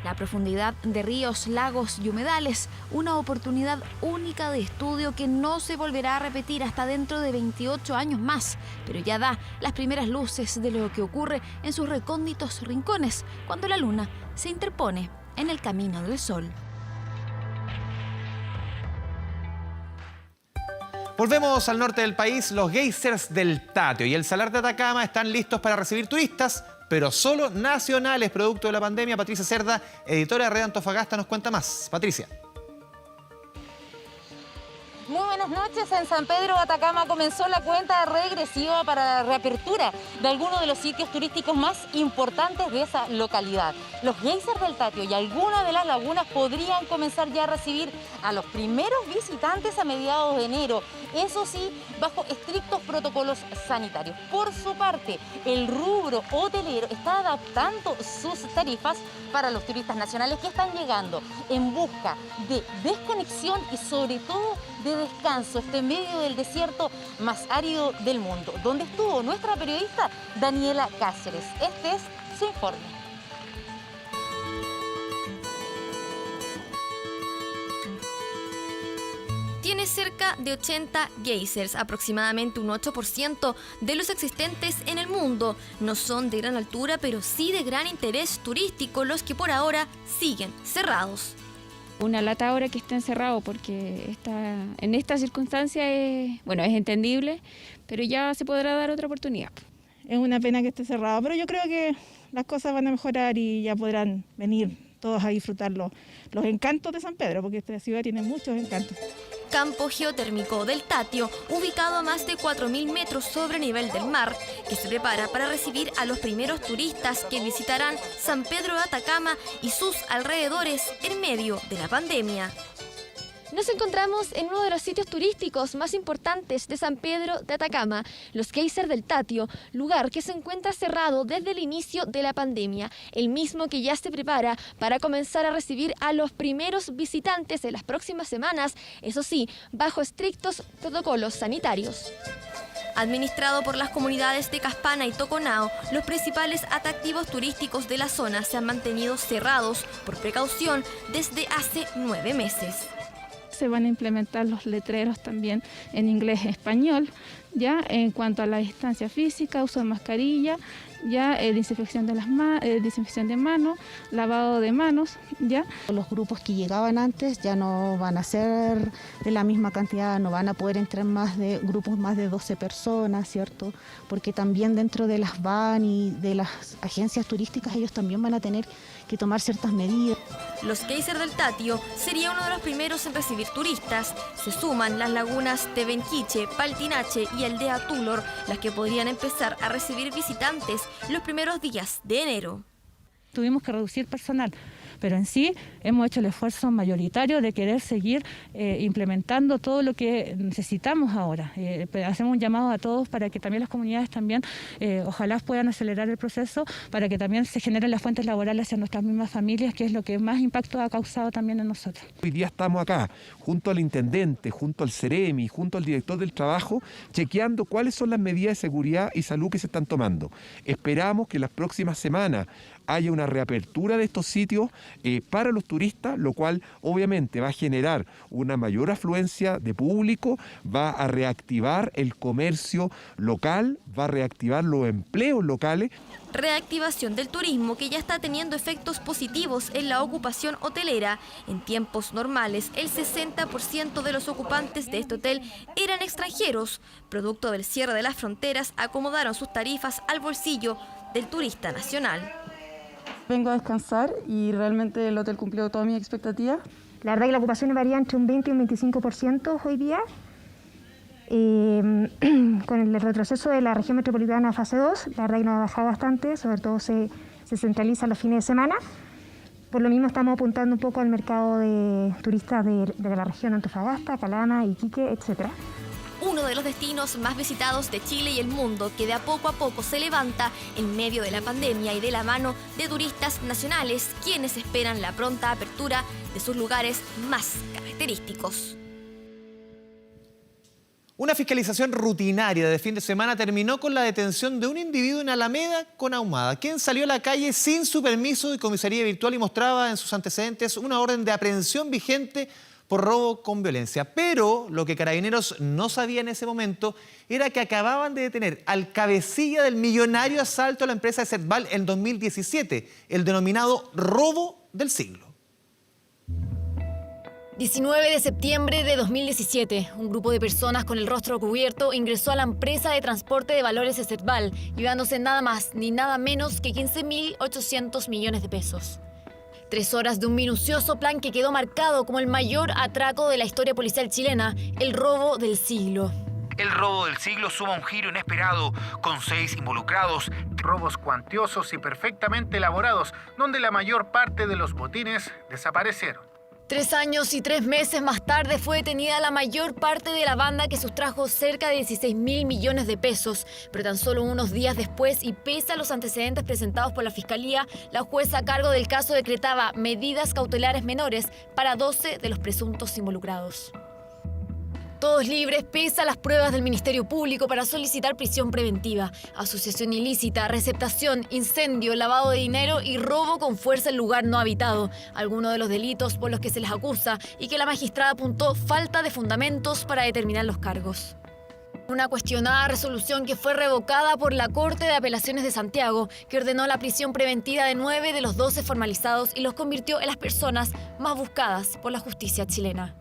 La profundidad de ríos, lagos y humedales, una oportunidad única de estudio que no se volverá a repetir hasta dentro de 28 años más, pero ya da las primeras luces de lo que ocurre en sus recónditos rincones cuando la luna se interpone en el camino del sol. Volvemos al norte del país. Los geysers del Tatio y el Salar de Atacama están listos para recibir turistas, pero solo nacionales, producto de la pandemia. Patricia Cerda, editora de Red Antofagasta, nos cuenta más. Patricia. Muy buenas noches. En San Pedro de Atacama comenzó la cuenta regresiva para la reapertura de algunos de los sitios turísticos más importantes de esa localidad. Los geysers del Tatio y algunas de las lagunas podrían comenzar ya a recibir a los primeros visitantes a mediados de enero. Eso sí, bajo estrictos protocolos sanitarios. Por su parte, el rubro hotelero está adaptando sus tarifas para los turistas nacionales que están llegando en busca de desconexión y sobre todo de descanso, en medio del desierto más árido del mundo, donde estuvo nuestra periodista Daniela Cáceres. Este es su informe. Tiene cerca de 80 geysers, aproximadamente un 8% de los existentes en el mundo. No son de gran altura, pero sí de gran interés turístico, los que por ahora siguen cerrados. Una lata ahora que está encerrado porque en esta circunstancia es entendible, pero ya se podrá dar otra oportunidad. Es una pena que esté cerrado, pero yo creo que las cosas van a mejorar y ya podrán venir todos a disfrutar los encantos de San Pedro, porque esta ciudad tiene muchos encantos. Campo geotérmico del Tatio, ubicado a más de 4.000 metros sobre nivel del mar, que se prepara para recibir a los primeros turistas que visitarán San Pedro de Atacama y sus alrededores en medio de la pandemia. Nos encontramos en uno de los sitios turísticos más importantes de San Pedro de Atacama, los Geysers del Tatio, lugar que se encuentra cerrado desde el inicio de la pandemia, el mismo que ya se prepara para comenzar a recibir a los primeros visitantes en las próximas semanas, eso sí, bajo estrictos protocolos sanitarios. Administrado por las comunidades de Caspana y Toconao, los principales atractivos turísticos de la zona se han mantenido cerrados por precaución desde hace 9 meses. Se van a implementar los letreros también en inglés y español, ya en cuanto a la distancia física, uso de mascarilla, ya desinfección de manos, lavado de manos, ya. Los grupos que llegaban antes ya no van a ser de la misma cantidad, no van a poder entrar grupos más de 12 personas, ¿cierto? Porque también dentro de las van y de las agencias turísticas ellos también van a tener que tomar ciertas medidas. Los Geysers del Tatio sería uno de los primeros en recibir turistas. Se suman las lagunas de Benquiche, Paltinache y Aldea Tulor, las que podrían empezar a recibir visitantes los primeros días de enero. Tuvimos que reducir personal, pero en sí hemos hecho el esfuerzo mayoritario de querer seguir implementando todo lo que necesitamos ahora. Hacemos un llamado a todos para que también las comunidades también ojalá puedan acelerar el proceso para que también se generen las fuentes laborales hacia nuestras mismas familias, que es lo que más impacto ha causado también en nosotros. Hoy día estamos acá, junto al intendente, junto al Ceremi, junto al director del trabajo, chequeando cuáles son las medidas de seguridad y salud que se están tomando. Esperamos que las próximas semanas haya una reapertura de estos sitios para los turistas, lo cual obviamente va a generar una mayor afluencia de público, va a reactivar el comercio local, va a reactivar los empleos locales. Reactivación del turismo que ya está teniendo efectos positivos en la ocupación hotelera. En tiempos normales, el 60% de los ocupantes de este hotel eran extranjeros. Producto del cierre de las fronteras, acomodaron sus tarifas al bolsillo del turista nacional. Vengo a descansar y realmente el hotel cumplió todas mis expectativas. La verdad que la ocupación varía entre un 20 y un 25% hoy día. Con el retroceso de la región metropolitana a fase 2, la verdad que nos ha bajado bastante, sobre todo se centraliza los fines de semana. Por lo mismo estamos apuntando un poco al mercado de turistas de la región Antofagasta, Calama, Iquique, etc. Uno de los destinos más visitados de Chile y el mundo, que de a poco se levanta en medio de la pandemia y de la mano de turistas nacionales, quienes esperan la pronta apertura de sus lugares más característicos. Una fiscalización rutinaria de fin de semana terminó con la detención de un individuo en Alameda con Ahumada, quien salió a la calle sin su permiso de comisaría virtual y mostraba en sus antecedentes una orden de aprehensión vigente por robo con violencia. Pero lo que Carabineros no sabía en ese momento era que acababan de detener al cabecilla del millonario asalto a la empresa de Setval en 2017, el denominado robo del siglo. 19 de septiembre de 2017, un grupo de personas con el rostro cubierto ingresó a la empresa de transporte de valores de Setval, llevándose nada más ni nada menos que 15.800 millones de pesos. 3 horas de un minucioso plan que quedó marcado como el mayor atraco de la historia policial chilena, el robo del siglo. El robo del siglo suma un giro inesperado, con 6 involucrados, robos cuantiosos y perfectamente elaborados, donde la mayor parte de los botines desaparecieron. 3 años y 3 meses más tarde fue detenida la mayor parte de la banda que sustrajo cerca de 16.000 millones de pesos. Pero tan solo unos días después, y pese a los antecedentes presentados por la Fiscalía, la jueza a cargo del caso decretaba medidas cautelares menores para 12 de los presuntos involucrados. Todos libres pese a las pruebas del Ministerio Público para solicitar prisión preventiva, asociación ilícita, receptación, incendio, lavado de dinero y robo con fuerza en lugar no habitado, algunos de los delitos por los que se les acusa y que la magistrada apuntó falta de fundamentos para determinar los cargos. Una cuestionada resolución que fue revocada por la Corte de Apelaciones de Santiago, que ordenó la prisión preventiva de 9 de los 12 formalizados y los convirtió en las personas más buscadas por la justicia chilena.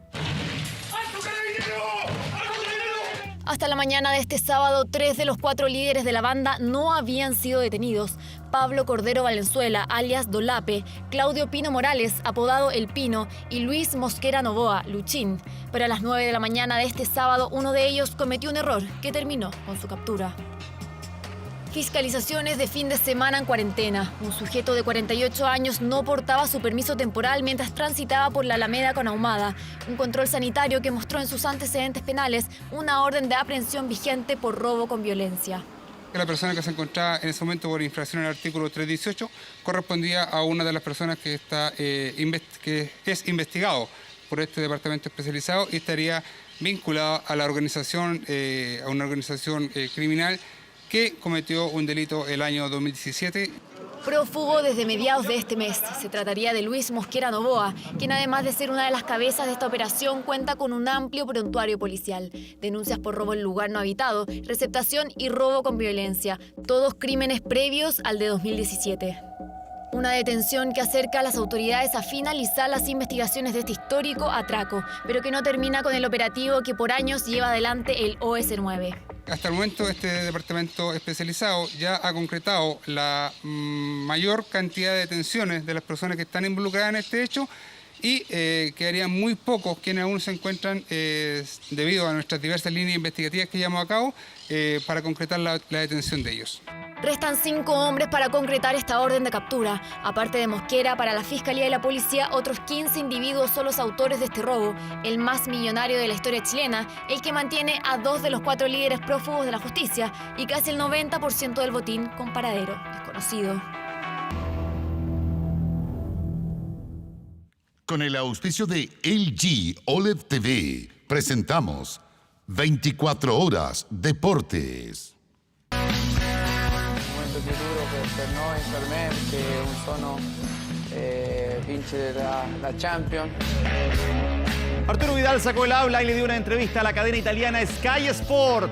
Hasta la mañana de este sábado, 3 de los 4 líderes de la banda no habían sido detenidos. Pablo Cordero Valenzuela, alias Dolape, Claudio Pino Morales, apodado El Pino, y Luis Mosquera Novoa, Luchín. Pero a las 9 de la mañana de este sábado, uno de ellos cometió un error que terminó con su captura. Fiscalizaciones de fin de semana en cuarentena. Un sujeto de 48 años no portaba su permiso temporal mientras transitaba por la Alameda con Ahumada. Un control sanitario que mostró en sus antecedentes penales una orden de aprehensión vigente por robo con violencia. La persona que se encontraba en ese momento por infracción al artículo 318 correspondía a una de las personas que es investigado por este departamento especializado y estaría vinculado a la organización, a una organización criminal que cometió un delito el año 2017. Prófugo desde mediados de este mes. Se trataría de Luis Mosquera Novoa, quien además de ser una de las cabezas de esta operación cuenta con un amplio prontuario policial. Denuncias por robo en lugar no habitado, receptación y robo con violencia. Todos crímenes previos al de 2017. Una detención que acerca a las autoridades a finalizar las investigaciones de este histórico atraco, pero que no termina con el operativo que por años lleva adelante el OS9. Hasta el momento este departamento especializado ya ha concretado la mayor cantidad de detenciones de las personas que están involucradas en este hecho y quedarían muy pocos quienes aún se encuentran debido a nuestras diversas líneas investigativas que llevamos a cabo para concretar la detención de ellos. Restan 5 hombres para concretar esta orden de captura. Aparte de Mosquera, para la Fiscalía y la Policía, otros 15 individuos son los autores de este robo, el más millonario de la historia chilena, el que mantiene a 2 de los 4 líderes prófugos de la justicia y casi el 90% del botín con paradero desconocido. Con el auspicio de LG OLED TV, presentamos 24 Horas Deportes. Più duro per noi, per me, perché un sono vincere la Champions. Arturo Vidal sacó el habla y le dio una entrevista a la cadena italiana Sky Sport.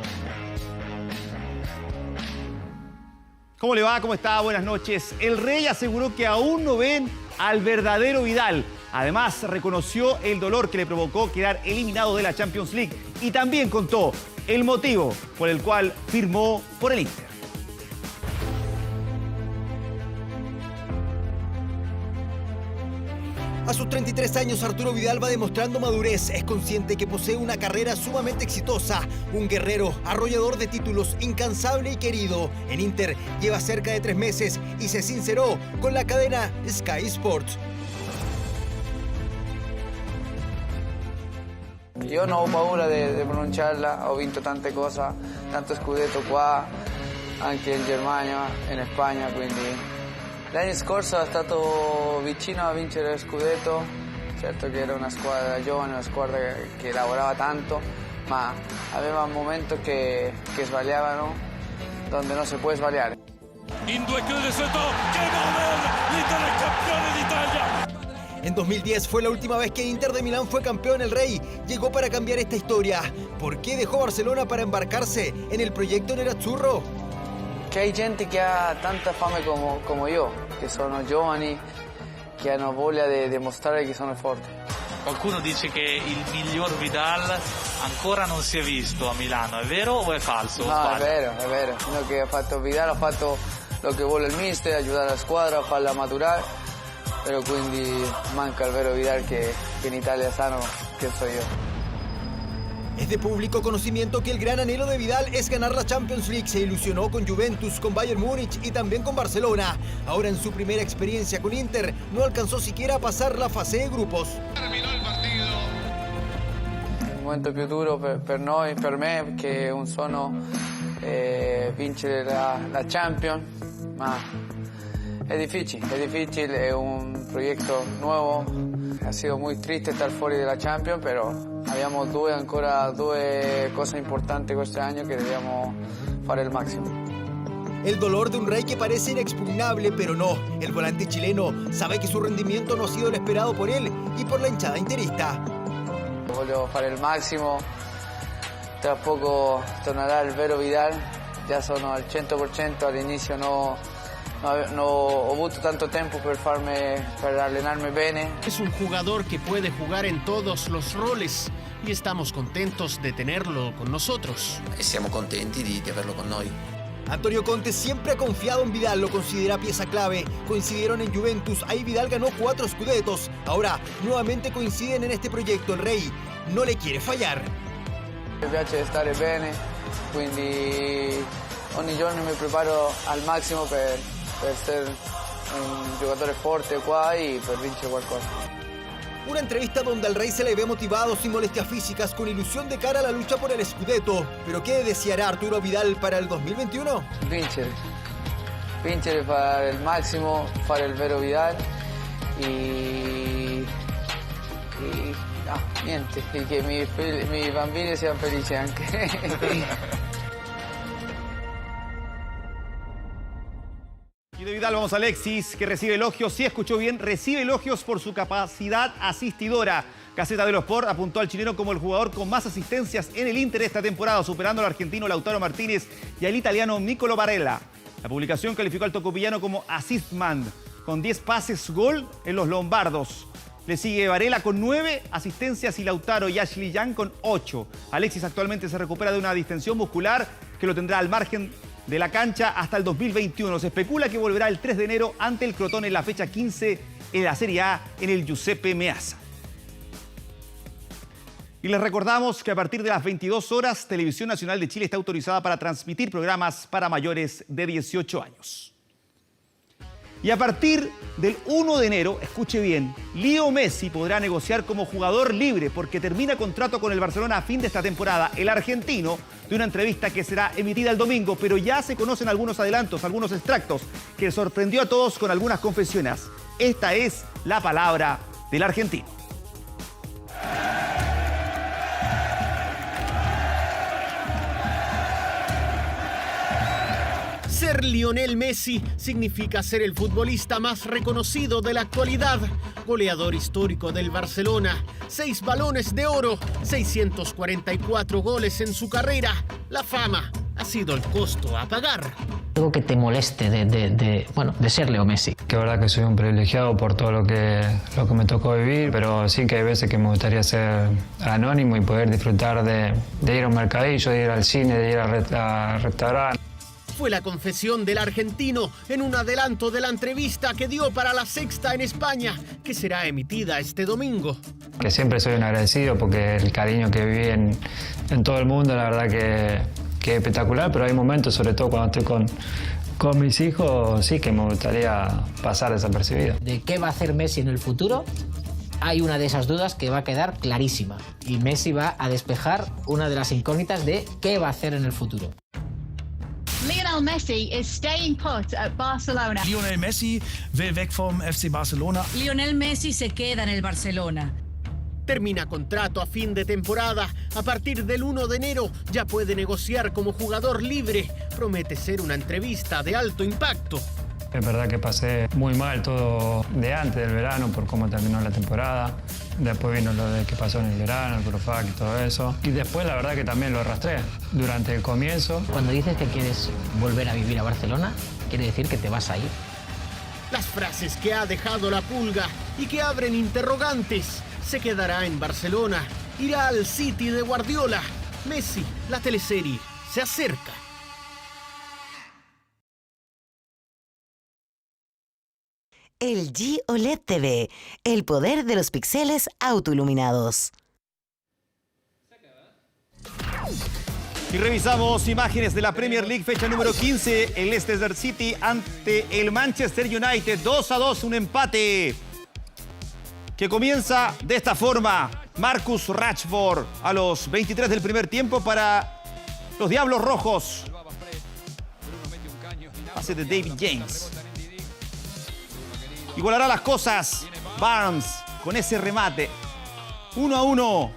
¿Cómo le va? ¿Cómo está? Buenas noches. El Rey aseguró que aún no ven al verdadero Vidal. Además, reconoció el dolor que le provocó quedar eliminado de la Champions League y también contó el motivo por el cual firmó por el Inter. A sus 33 años, Arturo Vidal va demostrando madurez. Es consciente que posee una carrera sumamente exitosa. Un guerrero, arrollador de títulos, incansable y querido. En Inter lleva cerca de 3 meses y se sinceró con la cadena Sky Sports. Io non ho paura di pronunciarla, ho vinto tante cose, tanto scudetto qua, anche in Germania, in Spagna, quindi... L'anno scorso è stato vicino a vincere lo scudetto, certo che era una squadra giovane, una squadra che lavorava tanto, ma aveva un momento che sbagliavano dove non si può sbagliare. In 2 chiude sotto, che gol! L'Inter è campione d'Italia! En 2010 fue la última vez que Inter de Milán fue campeón. El Rey llegó para cambiar esta historia. ¿Por qué dejó Barcelona para embarcarse en el proyecto nerazzurro? Che hay gente che ha tanta fame come io, che sono giovani, che hanno voglia di dimostrare che sono forti. Qualcuno dice che il miglior Vidal ancora non si è visto a Milano, è vero o è falso? No, è vero. Quello che ha fatto Vidal ha fatto lo che vuole il mister, aiutare la squadra, farla maturare, però quindi manca il vero Vidal che in Italia sanno che soy io. Es de público conocimiento que el gran anhelo de Vidal es ganar la Champions League. Se ilusionó con Juventus, con Bayern Múnich y también con Barcelona. Ahora en su primera experiencia con Inter no alcanzó siquiera a pasar la fase de grupos. Terminó el partido. Il momento più duro per noi, per me, che un sono vincere la Champions, ma è difficile, è un progetto nuovo. Ha sido muy triste estar fuori della Champions, però abbiamo ancora due cose importanti questo anno che dobbiamo fare il massimo. El dolor de un Rey que parece inexpugnable, pero no. El volante chileno sabe que su rendimiento no ha sido el esperado por él y por la hinchada interista. Voglio fare il massimo, tra poco tornerà il vero Vidal, già sono al 100%, all'inizio no ho avuto tanto tiempo para allenarme bene. Es un jugador que puede jugar en todos los roles y estamos contentos de tenerlo con nosotros. E siamo contenti di averlo con noi. Antonio Conte siempre ha confiado en Vidal, lo considera pieza clave. Coincidieron en Juventus, ahí Vidal ganó 4 scudettos. Ahora, nuevamente coinciden en este proyecto. El Rey no le quiere fallar. Mi piace stare bene, quindi ogni giorno mi preparo al massimo per essere un giocatore forte qua e per vincere qualcosa. Una entrevista donde al Rey se le ve motivado sin molestias físicas, con ilusión de cara a la lucha por el Scudetto. ¿Pero qué deseará Arturo Vidal para el 2021? Vincere, fare il massimo, fare il vero Vidal niente, e che i miei bambini siano felici anche. Y de Vidal vamos a Alexis, que recibe elogios, sí escuchó bien, recibe elogios por su capacidad asistidora. Gaceta dello Sport apuntó al chileno como el jugador con más asistencias en el Inter esta temporada, superando al argentino Lautaro Martínez y al italiano Nicolo Barella. La publicación calificó al tocopillano como assist man, con 10 pases gol en los lombardos. Le sigue Varela con 9 asistencias y Lautaro y Ashley Young con 8. Alexis actualmente se recupera de una distensión muscular que lo tendrá al margen de la cancha hasta el 2021. Se especula que volverá el 3 de enero ante el Crotone en la fecha 15 en la Serie A en el Giuseppe Meazza. Y les recordamos que a partir de las 22 horas, Televisión Nacional de Chile está autorizada para transmitir programas para mayores de 18 años. Y a partir del 1 de enero, escuche bien, Leo Messi podrá negociar como jugador libre porque termina contrato con el Barcelona a fin de esta temporada. El argentino, de una entrevista que será emitida el domingo, pero ya se conocen algunos adelantos, algunos extractos, que sorprendió a todos con algunas confesiones. Esta es la palabra del argentino. Ser Lionel Messi significa ser el futbolista más reconocido de la actualidad, goleador histórico del Barcelona, 6 balones de oro, 644 goles en su carrera. La fama ha sido el costo a pagar. Algo que te moleste de ser Leo Messi. Que verdad que soy un privilegiado por todo lo que me tocó vivir, pero sí que hay veces que me gustaría ser anónimo y poder disfrutar de ir a un mercadillo, de ir al cine, de ir a restaurar. Fue la confesión del argentino en un adelanto de la entrevista que dio para La Sexta en España, que será emitida este domingo. Que siempre soy un agradecido porque el cariño que viví en todo el mundo, la verdad que es espectacular, pero hay momentos, sobre todo cuando estoy con mis hijos, sí que me gustaría pasar desapercibido. ¿De qué va a hacer Messi en el futuro? Hay una de esas dudas que va a quedar clarísima y Messi va a despejar una de las incógnitas de qué va a hacer en el futuro. Lionel Messi is staying put at Barcelona. Lionel Messi will weg vom FC Barcelona. Lionel Messi se queda en el Barcelona. Termina contrato a fin de temporada. A partir del 1 de enero ya puede negociar como jugador libre. Promete ser una entrevista de alto impacto. Es verdad que pasé muy mal todo de antes del verano por cómo terminó la temporada. Después vino lo de que pasó en el verano, el Profac y todo eso. Y después la verdad que también lo arrastré durante el comienzo. Cuando dices que quieres volver a vivir a Barcelona, quiere decir que te vas a ir. Las frases que ha dejado la Pulga y que abren interrogantes. Se quedará en Barcelona, irá al City de Guardiola. Messi, la teleserie, se acerca. LG OLED TV, el poder de los píxeles autoiluminados. Y revisamos imágenes de la Premier League, fecha número 15, el Leicester City ante el Manchester United, 2-2, un empate que comienza de esta forma. Marcus Rashford a los 23 del primer tiempo para los Diablos Rojos. Pase de David James. Igualará las cosas Barnes con ese remate. 1-1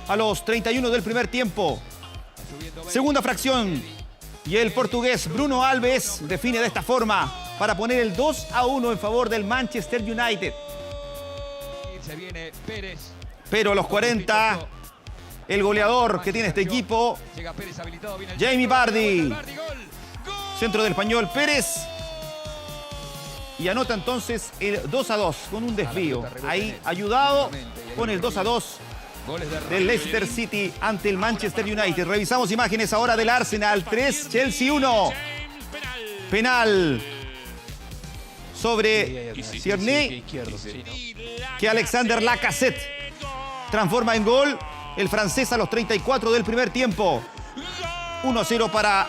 a los 31 del primer tiempo. Segunda fracción. Y el portugués Bruno Alves define de esta forma para poner el 2-1 en favor del Manchester United. Pero a los 40, el goleador que tiene este equipo, Jamie Vardy. Centro del español Pérez. Y anota entonces el 2-2 con un desvío. Ahí ayudado con el 2-2 del Leicester City ante el Manchester United. Revisamos imágenes ahora del Arsenal 3, Chelsea 1. Penal sobre Tierney, que Alexander Lacazette transforma en gol. El francés a los 34 del primer tiempo. 1-0 para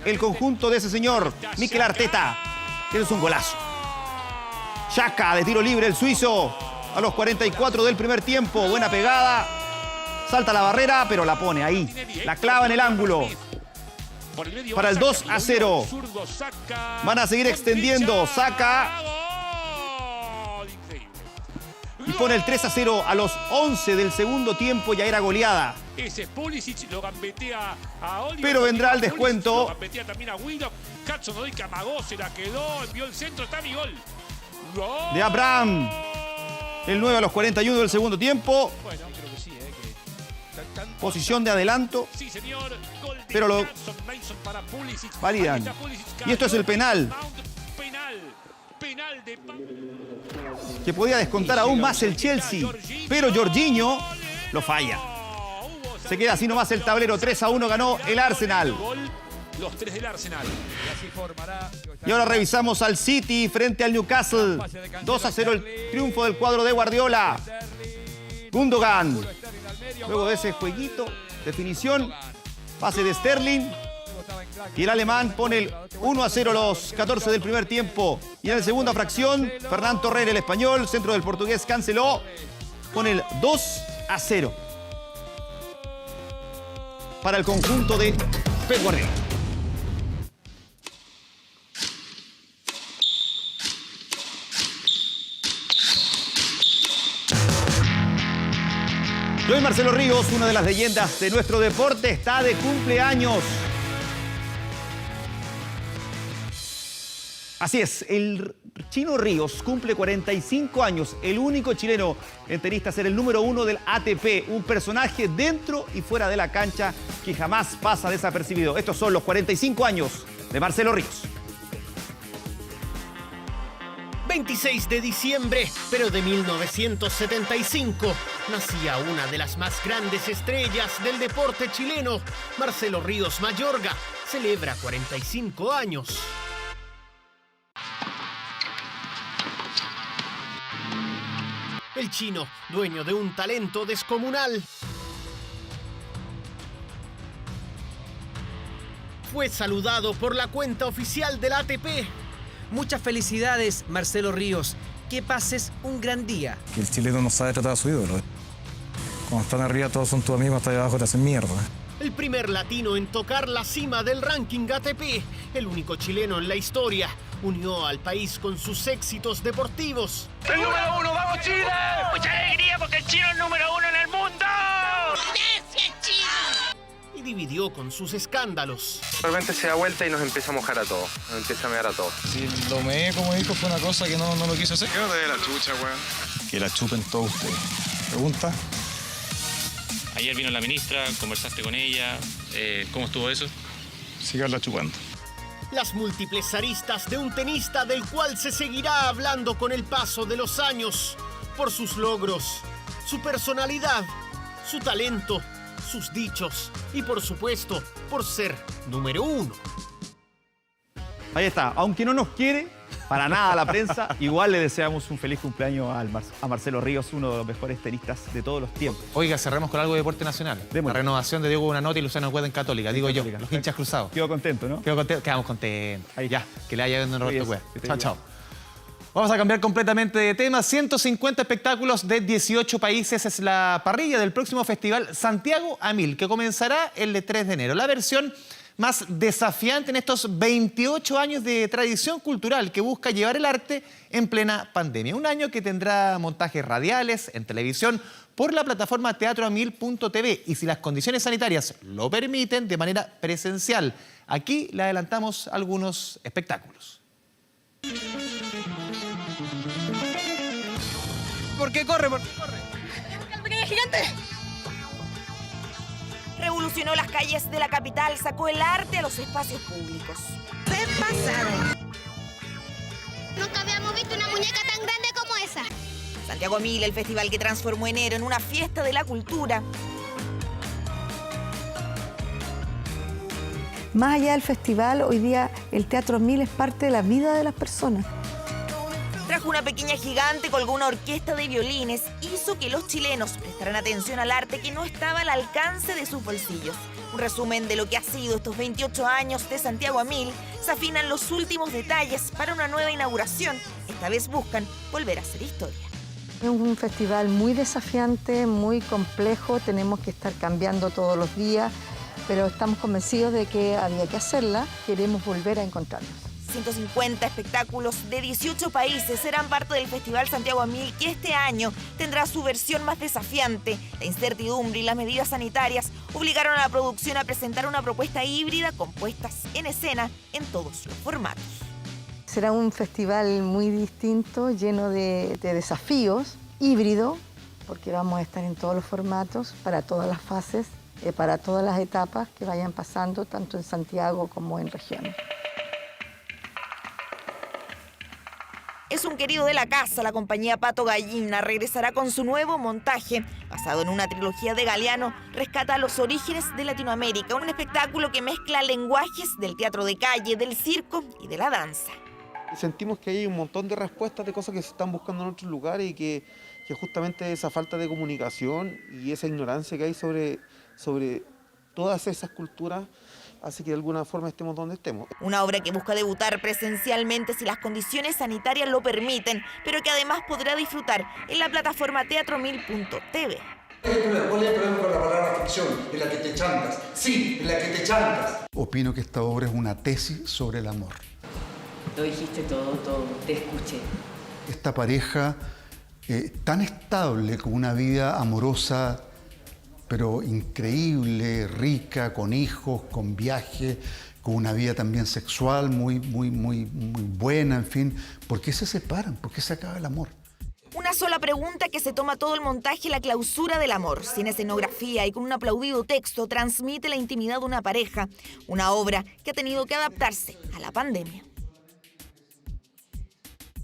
el conjunto de ese señor, Mikel Arteta. Ese es un golazo. Xhaka de tiro libre, el suizo, a los 44 del primer tiempo. Buena pegada. Salta la barrera, pero la pone ahí. La clava en el ángulo. Para el 2-0. Van a seguir extendiendo. Saka. Y pone el 3-0 a los 11 del segundo tiempo. Ya era goleada. Pero vendrá el descuento. Lo gambetea también a Willock. Hudson Odoi que amagó, se la quedó, envió el centro, está mi gol. ¡Gol! De Abraham. El 9 a los 41 del segundo tiempo. Bueno, creo que sí, Posición de adelanto. Sí, señor. Gol de pero lo Mason para Pulisic. validan. Y esto es el penal. Penal de que podía descontar aún más el Chelsea. Pero Jorginho lo falla. Se queda así nomás el tablero. 3-1 ganó el Arsenal. Los 3 del Arsenal. Y ahora revisamos al City frente al Newcastle. 2-0 el triunfo del cuadro de Guardiola. Gundogan. Luego de ese jueguito, definición, pase de Sterling. Y el alemán pone el 1-0 a los 14 del primer tiempo. Y en la segunda fracción, Fernán Torrer, el español, centro del portugués, canceló. Pone el 2-0 para el conjunto de Pep Guardiola. Y hoy Marcelo Ríos, una de las leyendas de nuestro deporte, está de cumpleaños. Así es, el Chino Ríos cumple 45 años, el único chileno en tenista a ser el número 1 del ATP, un personaje dentro y fuera de la cancha que jamás pasa desapercibido. Estos son los 45 años de Marcelo Ríos. 26 de diciembre, pero de 1975, nacía una de las más grandes estrellas del deporte chileno. Marcelo Ríos Mayorga celebra 45 años. El chino, dueño de un talento descomunal, fue saludado por la cuenta oficial del ATP. Muchas felicidades, Marcelo Ríos. Que pases un gran día. Que el chileno no sabe tratar a su ídolo. Cuando están arriba todos son tus amigos, hasta ahí abajo te hacen mierda. El primer latino en tocar la cima del ranking ATP, el único chileno en la historia, unió al país con sus éxitos deportivos. ¡El número 1, vamos Chile! ¡Mucha alegría porque el chino es el número 1 en el mundo! ¡Gracias, chino! Y dividió con sus escándalos. De repente se da vuelta y nos empieza a mojar a todos, nos empieza a mear a todos. Si lo meé como dijo fue una cosa que no lo quiso hacer. ¿Qué no te dé la chucha, weón? Que la chupen todos ustedes. ¿Pregunta? Ayer vino la ministra, conversaste con ella. ¿Cómo estuvo eso? Siganla chupando. Las múltiples aristas de un tenista del cual se seguirá hablando con el paso de los años, por sus logros, su personalidad, su talento, sus dichos y por supuesto, por ser número 1. Ahí está, aunque no nos quiere para nada la prensa, igual le deseamos un feliz cumpleaños a Marcelo Ríos, uno de los mejores tenistas de todos los tiempos. Oiga, cerremos con algo de deporte nacional. La renovación de Diego Buenanote y Luciano Cueta en Católica, digo yo, los hinchas cruzados. Quedo contento, ¿no? Quedamos contentos. Ahí ya, que le haya ido Roberto Cueva. Chao, chao. Vamos a cambiar completamente de tema. 150 espectáculos de 18 países es la parrilla del próximo festival Santiago a 1000, que comenzará el 3 de enero. La versión más desafiante en estos 28 años de tradición cultural que busca llevar el arte en plena pandemia. Un año que tendrá montajes radiales en televisión por la plataforma teatroamil.tv y, si las condiciones sanitarias lo permiten, de manera presencial. Aquí le adelantamos algunos espectáculos. ¿Por qué corre? ¿Por qué corre? ¡El pequeño gigante! Revolucionó las calles de la capital, sacó el arte a los espacios públicos. Se pasaron. Nunca habíamos visto una muñeca tan grande como esa. Santiago a 1000, el festival que transformó enero en una fiesta de la cultura. Más allá del festival, hoy día el Teatro a 1000 es parte de la vida de las personas. Tras Bajo una pequeña gigante colgó una orquesta de violines, hizo que los chilenos prestaran atención al arte que no estaba al alcance de sus bolsillos. Un resumen de lo que ha sido estos 28 años de Santiago a 1000. Se afinan los últimos detalles para una nueva inauguración. Esta vez buscan volver a hacer historia. Es un festival muy desafiante, muy complejo, tenemos que estar cambiando todos los días, pero estamos convencidos de que había que hacerla, queremos volver a encontrarnos. 150 espectáculos de 18 países serán parte del Festival Santiago a 1000, que este año tendrá su versión más desafiante. La incertidumbre y las medidas sanitarias obligaron a la producción a presentar una propuesta híbrida con puestas en escena en todos los formatos. Será un festival muy distinto, lleno de desafíos, híbrido, porque vamos a estar en todos los formatos, para todas las fases, para todas las etapas que vayan pasando, tanto en Santiago como en regiones. Es un querido de la casa, la compañía Pato Gallina regresará con su nuevo montaje. Basado en una trilogía de Galeano, rescata los orígenes de Latinoamérica, un espectáculo que mezcla lenguajes del teatro de calle, del circo y de la danza. Sentimos que hay un montón de respuestas de cosas que se están buscando en otros lugares y que justamente esa falta de comunicación y esa ignorancia que hay sobre todas esas culturas hace que de alguna forma estemos donde estemos. Una obra que busca debutar presencialmente si las condiciones sanitarias lo permiten, pero que además podrá disfrutar en la plataforma teatro1000.tv. ¿Cuál es el problema con la palabra ficción? En la que te chantas. Sí, en la que te chantas. Opino que esta obra es una tesis sobre el amor. Lo dijiste todo, te escuché. Esta pareja tan estable, con una vida amorosa, pero increíble, rica, con hijos, con viaje, con una vida también sexual muy buena, en fin. ¿Por qué se separan? ¿Por qué se acaba el amor? Una sola pregunta que se toma todo el montaje, la clausura del amor. Sin escenografía y con un aplaudido texto, transmite la intimidad de una pareja. Una obra que ha tenido que adaptarse a la pandemia.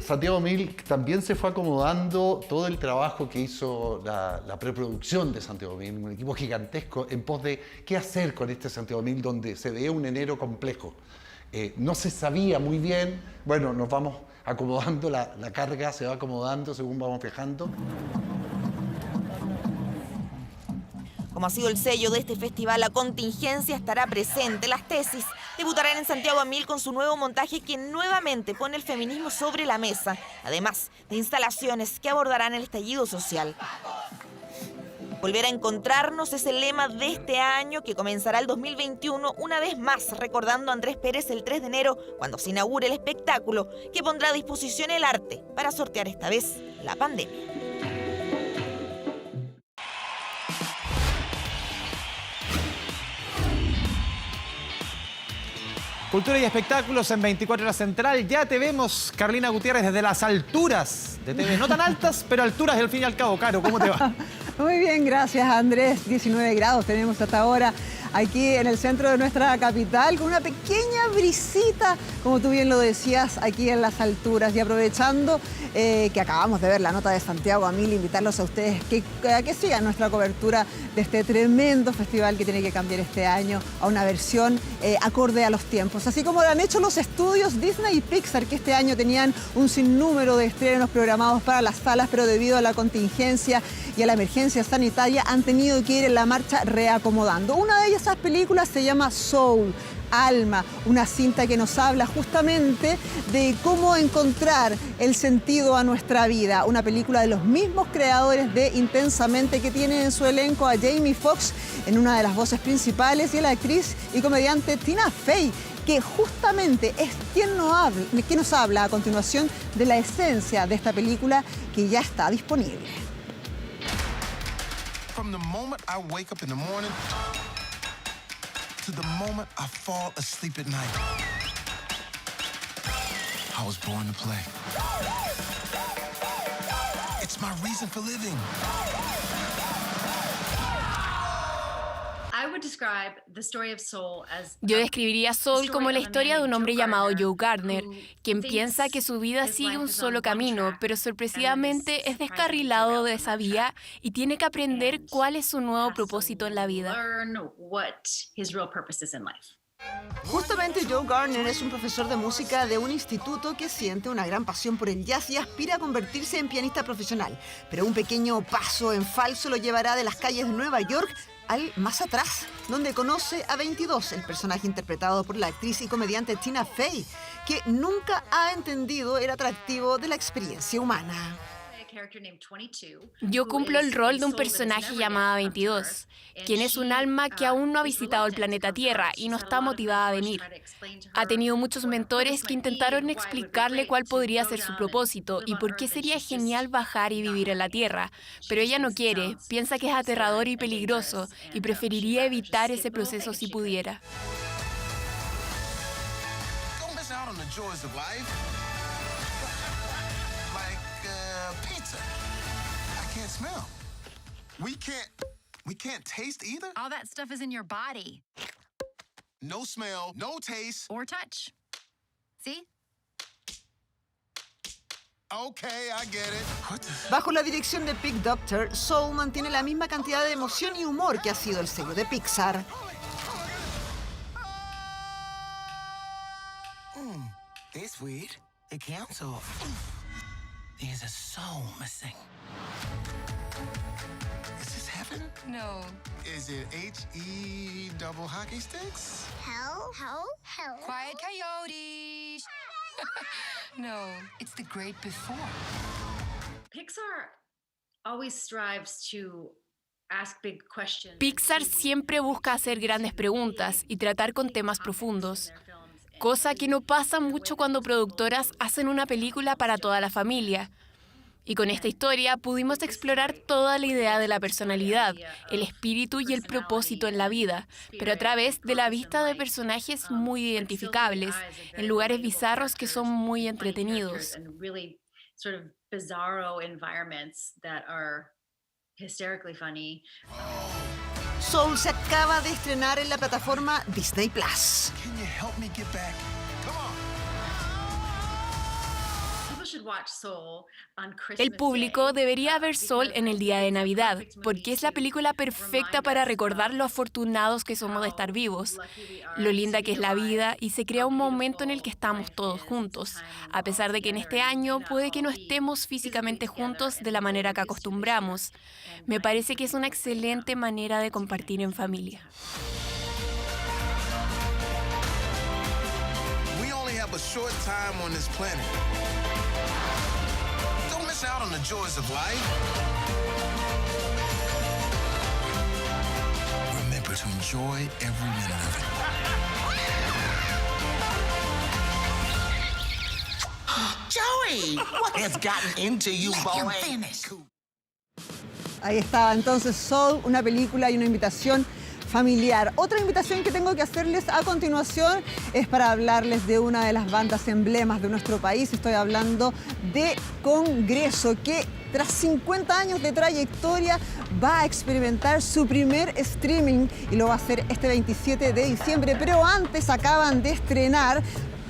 Santiago a 1000 también se fue acomodando todo el trabajo que hizo la preproducción de Santiago a 1000, un equipo gigantesco en pos de qué hacer con este Santiago a 1000 donde se veía un enero complejo. No se sabía muy bien, bueno, nos vamos acomodando, la carga se va acomodando según vamos viajando. Como ha sido el sello de este festival, la contingencia estará presente. Las tesis debutarán en Santiago a 1000 con su nuevo montaje que nuevamente pone el feminismo sobre la mesa, además de instalaciones que abordarán el estallido social. Volver a encontrarnos es el lema de este año que comenzará el 2021, una vez más recordando a Andrés Pérez el 3 de enero, cuando se inaugure el espectáculo que pondrá a disposición el arte para sortear esta vez la pandemia. Cultura y espectáculos en 24 Horas Central. Ya te vemos, Carlina Gutiérrez, desde las alturas de TV. No tan altas, pero alturas al fin y al cabo. Caro, ¿cómo te va? Muy bien, gracias Andrés. 19 grados tenemos hasta ahora aquí en el centro de nuestra capital, con una pequeña brisita, como tú bien lo decías, aquí en las alturas. Y aprovechando que acabamos de ver la nota de Santiago a 1000, invitarlos a ustedes a que sigan nuestra cobertura de este tremendo festival que tiene que cambiar este año a una versión acorde a los tiempos. Así como lo han hecho los estudios Disney y Pixar, que este año tenían un sinnúmero de estrenos programados para las salas, pero debido a la contingencia y a la emergencia sanitaria han tenido que ir en la marcha reacomodando. Una de esas películas se llama Soul, Alma, una cinta que nos habla justamente de cómo encontrar el sentido a nuestra vida. Una película de los mismos creadores de Intensamente, que tiene en su elenco a Jamie Foxx en una de las voces principales y a la actriz y comediante Tina Fey, que justamente es quien nos habla a continuación de la esencia de esta película que ya está disponible. From the moment I wake up in the morning to the moment I fall asleep at night, I was born to play. It's my reason for living. Yo describiría Soul como la historia de un hombre llamado Joe Gardner, quien piensa que su vida sigue un solo camino, pero sorpresivamente es descarrilado de esa vía y tiene que aprender cuál es su nuevo propósito en la vida. Justamente Joe Garner es un profesor de música de un instituto que siente una gran pasión por el jazz y aspira a convertirse en pianista profesional. Pero un pequeño paso en falso lo llevará de las calles de Nueva York al más atrás, donde conoce a 22, el personaje interpretado por la actriz y comediante Tina Fey, que nunca ha entendido el atractivo de la experiencia humana. Yo cumplo el rol de un personaje llamado 22, quien es un alma que aún no ha visitado el planeta Tierra y no está motivada a venir. Ha tenido muchos mentores que intentaron explicarle cuál podría ser su propósito y por qué sería genial bajar y vivir en la Tierra, pero ella no quiere, piensa que es aterrador y peligroso y preferiría evitar ese proceso si pudiera. Smell. We can't taste either? All that stuff is in your body. No smell, no taste. Or touch. See? Okay, I get it. Bajo la dirección de Pig Doctor, Soul mantiene la misma cantidad de emoción y humor que ha sido el sello de Pixar. This weird. It counts off. There's a soul missing. Is this heaven? No. Is it H-E double hockey sticks? Hell? Quiet coyotes. No, it's the great before. Pixar always strives to ask big questions. Pixar siempre busca hacer grandes preguntas y tratar con temas profundos, cosa que no pasa mucho cuando productoras hacen una película para toda la familia. Y con esta historia pudimos explorar toda la idea de la personalidad, el espíritu y el propósito en la vida, pero a través de la vista de personajes muy identificables, en lugares bizarros que son muy entretenidos. Soul se acaba de estrenar en la plataforma Disney Plus. El público debería ver Soul en el día de Navidad, porque es la película perfecta para recordar lo afortunados que somos de estar vivos, lo linda que es la vida y se crea un momento en el que estamos todos juntos, a pesar de que en este año puede que no estemos físicamente juntos de la manera que acostumbramos. Me parece que es una excelente manera de compartir en familia. We only have a short time on this planet. Don't miss out on the joys of life. Remember to enjoy every minute of it. Joey, what has gotten into you, boy? Ahí estaba entonces Soul, una película y una invitación familiar. Otra invitación que tengo que hacerles a continuación es para hablarles de una de las bandas emblemas de nuestro país. Estoy hablando de Congreso, que tras 50 años de trayectoria va a experimentar su primer streaming y lo va a hacer este 27 de diciembre. Pero antes acaban de estrenar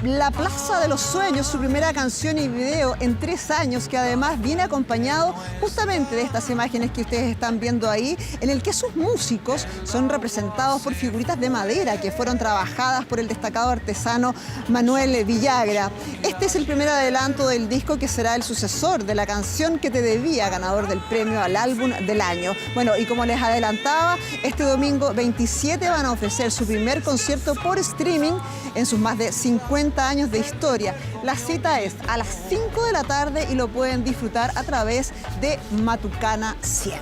La Plaza de los Sueños, su primera canción y video en 3 años, que además viene acompañado justamente de estas imágenes que ustedes están viendo ahí, en el que sus músicos son representados por figuritas de madera que fueron trabajadas por el destacado artesano Manuel Villagra. Este es el primer adelanto del disco que será el sucesor de La Canción que te debía, ganador del premio al álbum del año. Bueno, y como les adelantaba, este domingo 27 van a ofrecer su primer concierto por streaming en sus más de 50 años de historia. La cita es a las 5 de la tarde y lo pueden disfrutar a través de Matucana 100.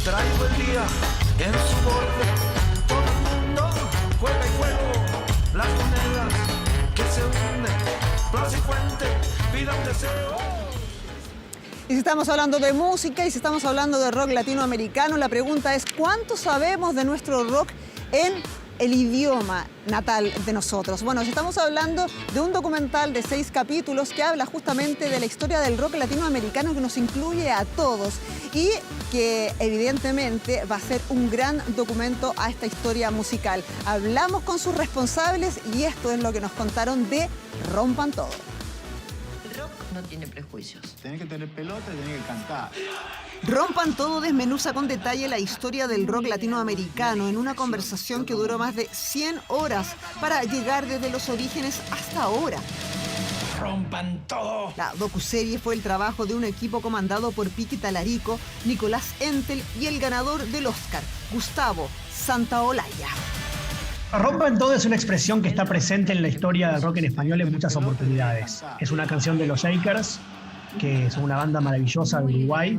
Traigo el día en su borde, todo el mundo juega y juego, las monedas que se hunden, plaza y fuente, vida un deseo. Y si estamos hablando de música y si estamos hablando de rock latinoamericano, la pregunta es ¿cuánto sabemos de nuestro rock en el idioma natal de nosotros? Bueno, si estamos hablando de un documental de 6 capítulos que habla justamente de la historia del rock latinoamericano, que nos incluye a todos y que evidentemente va a ser un gran documento a esta historia musical. Hablamos con sus responsables y esto es lo que nos contaron de Rompan Todo. El rock no tiene prejuicios. Tenés que tener pelota y tenés que cantar. Rompan Todo desmenuza con detalle la historia del rock latinoamericano en una conversación que duró más de 100 horas para llegar desde los orígenes hasta ahora. ¡Rompan todo! La docuserie fue el trabajo de un equipo comandado por Piqui Talarico, Nicolás Entel y el ganador del Oscar, Gustavo Santaolalla. Rompan Todo es una expresión que está presente en la historia del rock en español en muchas oportunidades. Es una canción de los Shakers, que son una banda maravillosa de Uruguay.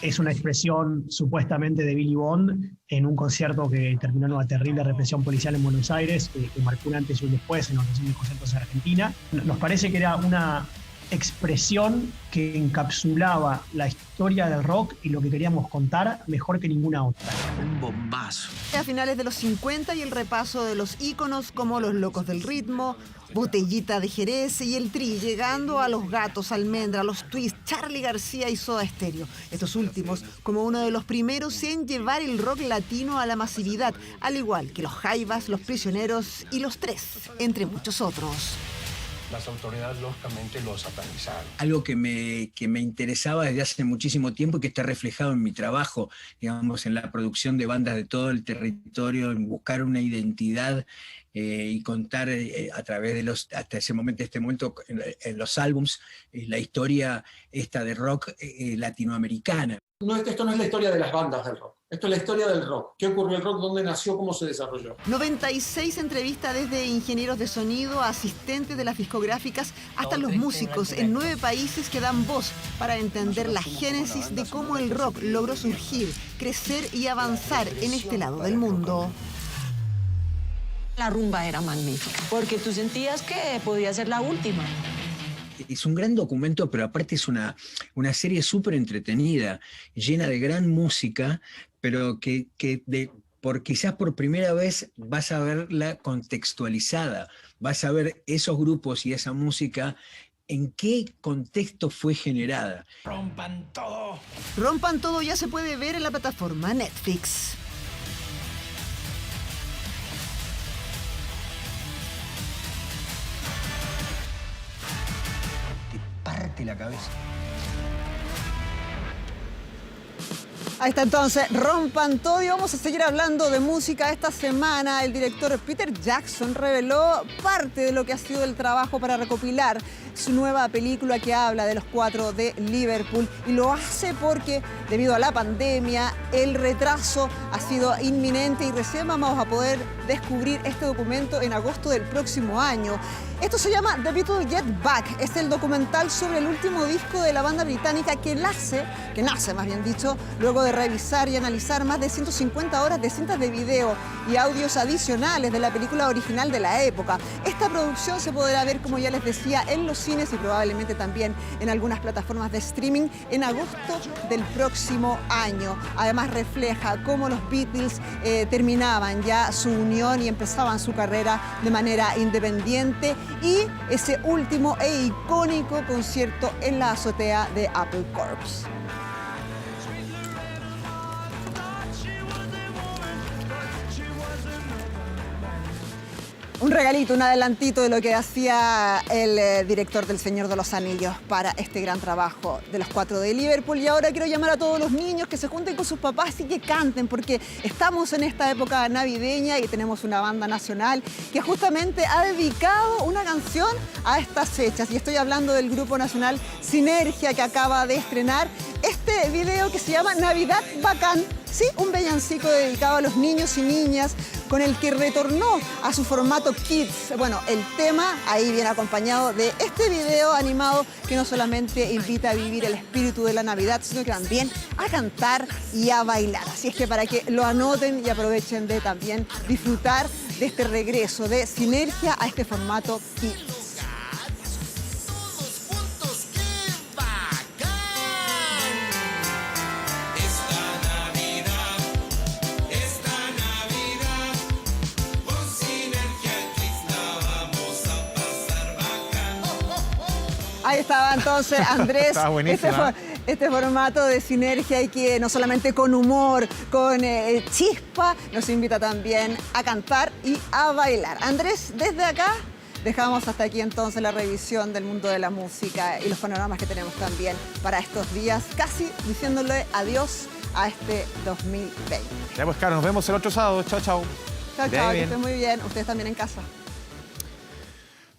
Es una expresión supuestamente de Billy Bond en un concierto que terminó en una terrible represión policial en Buenos Aires, que marcó un antes y un después en los recientes conciertos en Argentina. Nos parece que era una expresión que encapsulaba la historia del rock y lo que queríamos contar mejor que ninguna otra. Un bombazo. A finales de los 50 y el repaso de los íconos como Los Locos del Ritmo, Botellita de Jerez y El Tri, llegando a Los Gatos, Almendra, Los Twist, Charly García y Soda Stereo. Estos últimos como uno de los primeros en llevar el rock latino a la masividad, al igual que los Jaivas, Los Prisioneros y Los Tres, entre muchos otros. Las autoridades lógicamente lo satanizaron. Algo que me interesaba desde hace muchísimo tiempo y que está reflejado en mi trabajo, digamos, en la producción de bandas de todo el territorio, en buscar una identidad y contar a través de hasta este momento, en los álbums, la historia esta de rock latinoamericana. No, esto no es la historia de las bandas del rock. Esto es la historia del rock. ¿Qué ocurrió el rock? ¿Dónde nació? ¿Cómo se desarrolló? 96 entrevistas desde ingenieros de sonido, asistentes de las discográficas, hasta los músicos en 9 países que dan voz para entender la génesis de cómo el rock logró surgir, crecer y avanzar en este lado del mundo. La rumba era magnífica, porque tú sentías que podía ser la última. Es un gran documento, pero aparte es una serie súper entretenida, llena de gran música, pero que quizás por primera vez vas a verla contextualizada, vas a ver esos grupos y esa música en qué contexto fue generada. ¡Rompan todo! Rompan Todo ya se puede ver en la plataforma Netflix. Parte la cabeza. Ahí está entonces, Rompan Todo, y vamos a seguir hablando de música. Esta semana el director Peter Jackson reveló parte de lo que ha sido el trabajo para recopilar su nueva película que habla de los 4 de Liverpool, y lo hace porque debido a la pandemia el retraso ha sido inminente y recién vamos a poder descubrir este documento en agosto del próximo año. Esto se llama The Beatles Get Back. Es el documental sobre el último disco de la banda británica que nace más bien dicho, luego de revisar y analizar más de 150 horas de cintas de video y audios adicionales de la película original de la época. Esta producción se podrá ver, como ya les decía, en los cines y probablemente también en algunas plataformas de streaming en agosto del próximo año. Además refleja cómo los Beatles terminaban ya su unión y empezaban su carrera de manera independiente, y ese último e icónico concierto en la azotea de Apple Corps. Un regalito, un adelantito de lo que hacía el director del Señor de los Anillos para este gran trabajo de los 4 de Liverpool. Y ahora quiero llamar a todos los niños que se junten con sus papás y que canten, porque estamos en esta época navideña y tenemos una banda nacional que justamente ha dedicado una canción a estas fechas. Y estoy hablando del grupo nacional Sinergia, que acaba de estrenar este video que se llama Navidad Bacán. Sí, un villancico dedicado a los niños y niñas, con el que retornó a su formato Kids. Bueno, el tema ahí viene acompañado de este video animado que no solamente invita a vivir el espíritu de la Navidad, sino que también a cantar y a bailar. Así es que para que lo anoten y aprovechen de también disfrutar de este regreso de Sinergia a este formato Kids. Ahí estaba entonces Andrés. Estaba buenísima. Este formato de Sinergia, y que no solamente con humor, con chispa, nos invita también a cantar y a bailar. Andrés, desde acá, Dejamos hasta aquí entonces la revisión del mundo de la música y los panoramas que tenemos también para estos días, casi diciéndole adiós a este 2020. Ya pues, Caro, nos vemos el otro sábado. Chao, chao. Chao, chao, que estén muy bien. Ustedes también en casa.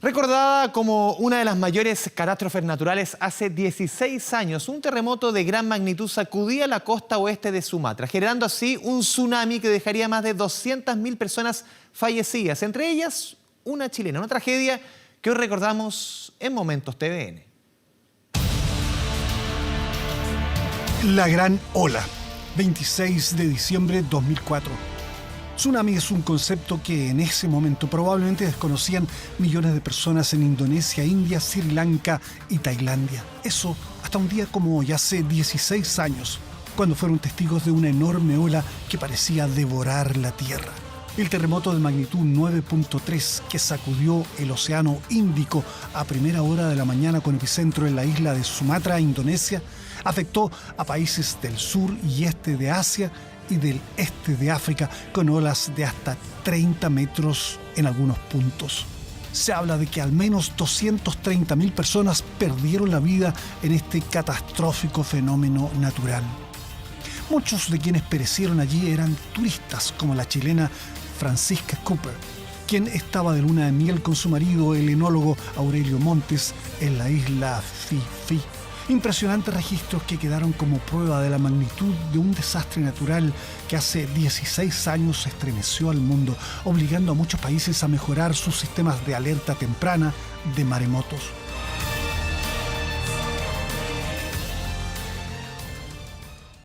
Recordada como una de las mayores catástrofes naturales, hace 16 años un terremoto de gran magnitud sacudía la costa oeste de Sumatra, generando así un tsunami que dejaría más de 200.000 personas fallecidas, entre ellas una chilena, una tragedia que hoy recordamos en Momentos TVN. La gran ola, 26 de diciembre de 2004. Tsunami es un concepto que en ese momento probablemente desconocían millones de personas en Indonesia, India, Sri Lanka y Tailandia. Eso hasta un día como hoy, hace 16 años, cuando fueron testigos de una enorme ola que parecía devorar la Tierra. El terremoto de magnitud 9.3 que sacudió el Océano Índico a primera hora de la mañana con epicentro en la isla de Sumatra, Indonesia, afectó a países del sur y este de Asia y del este de África, con olas de hasta 30 metros en algunos puntos. Se habla de que al menos 230.000 personas perdieron la vida en este catastrófico fenómeno natural. Muchos de quienes perecieron allí eran turistas, como la chilena Francisca Cooper, quien estaba de luna de miel con su marido, el enólogo Aurelio Montes, en la isla Phi Phi. Impresionantes registros que quedaron como prueba de la magnitud de un desastre natural que hace 16 años estremeció al mundo, obligando a muchos países a mejorar sus sistemas de alerta temprana de maremotos.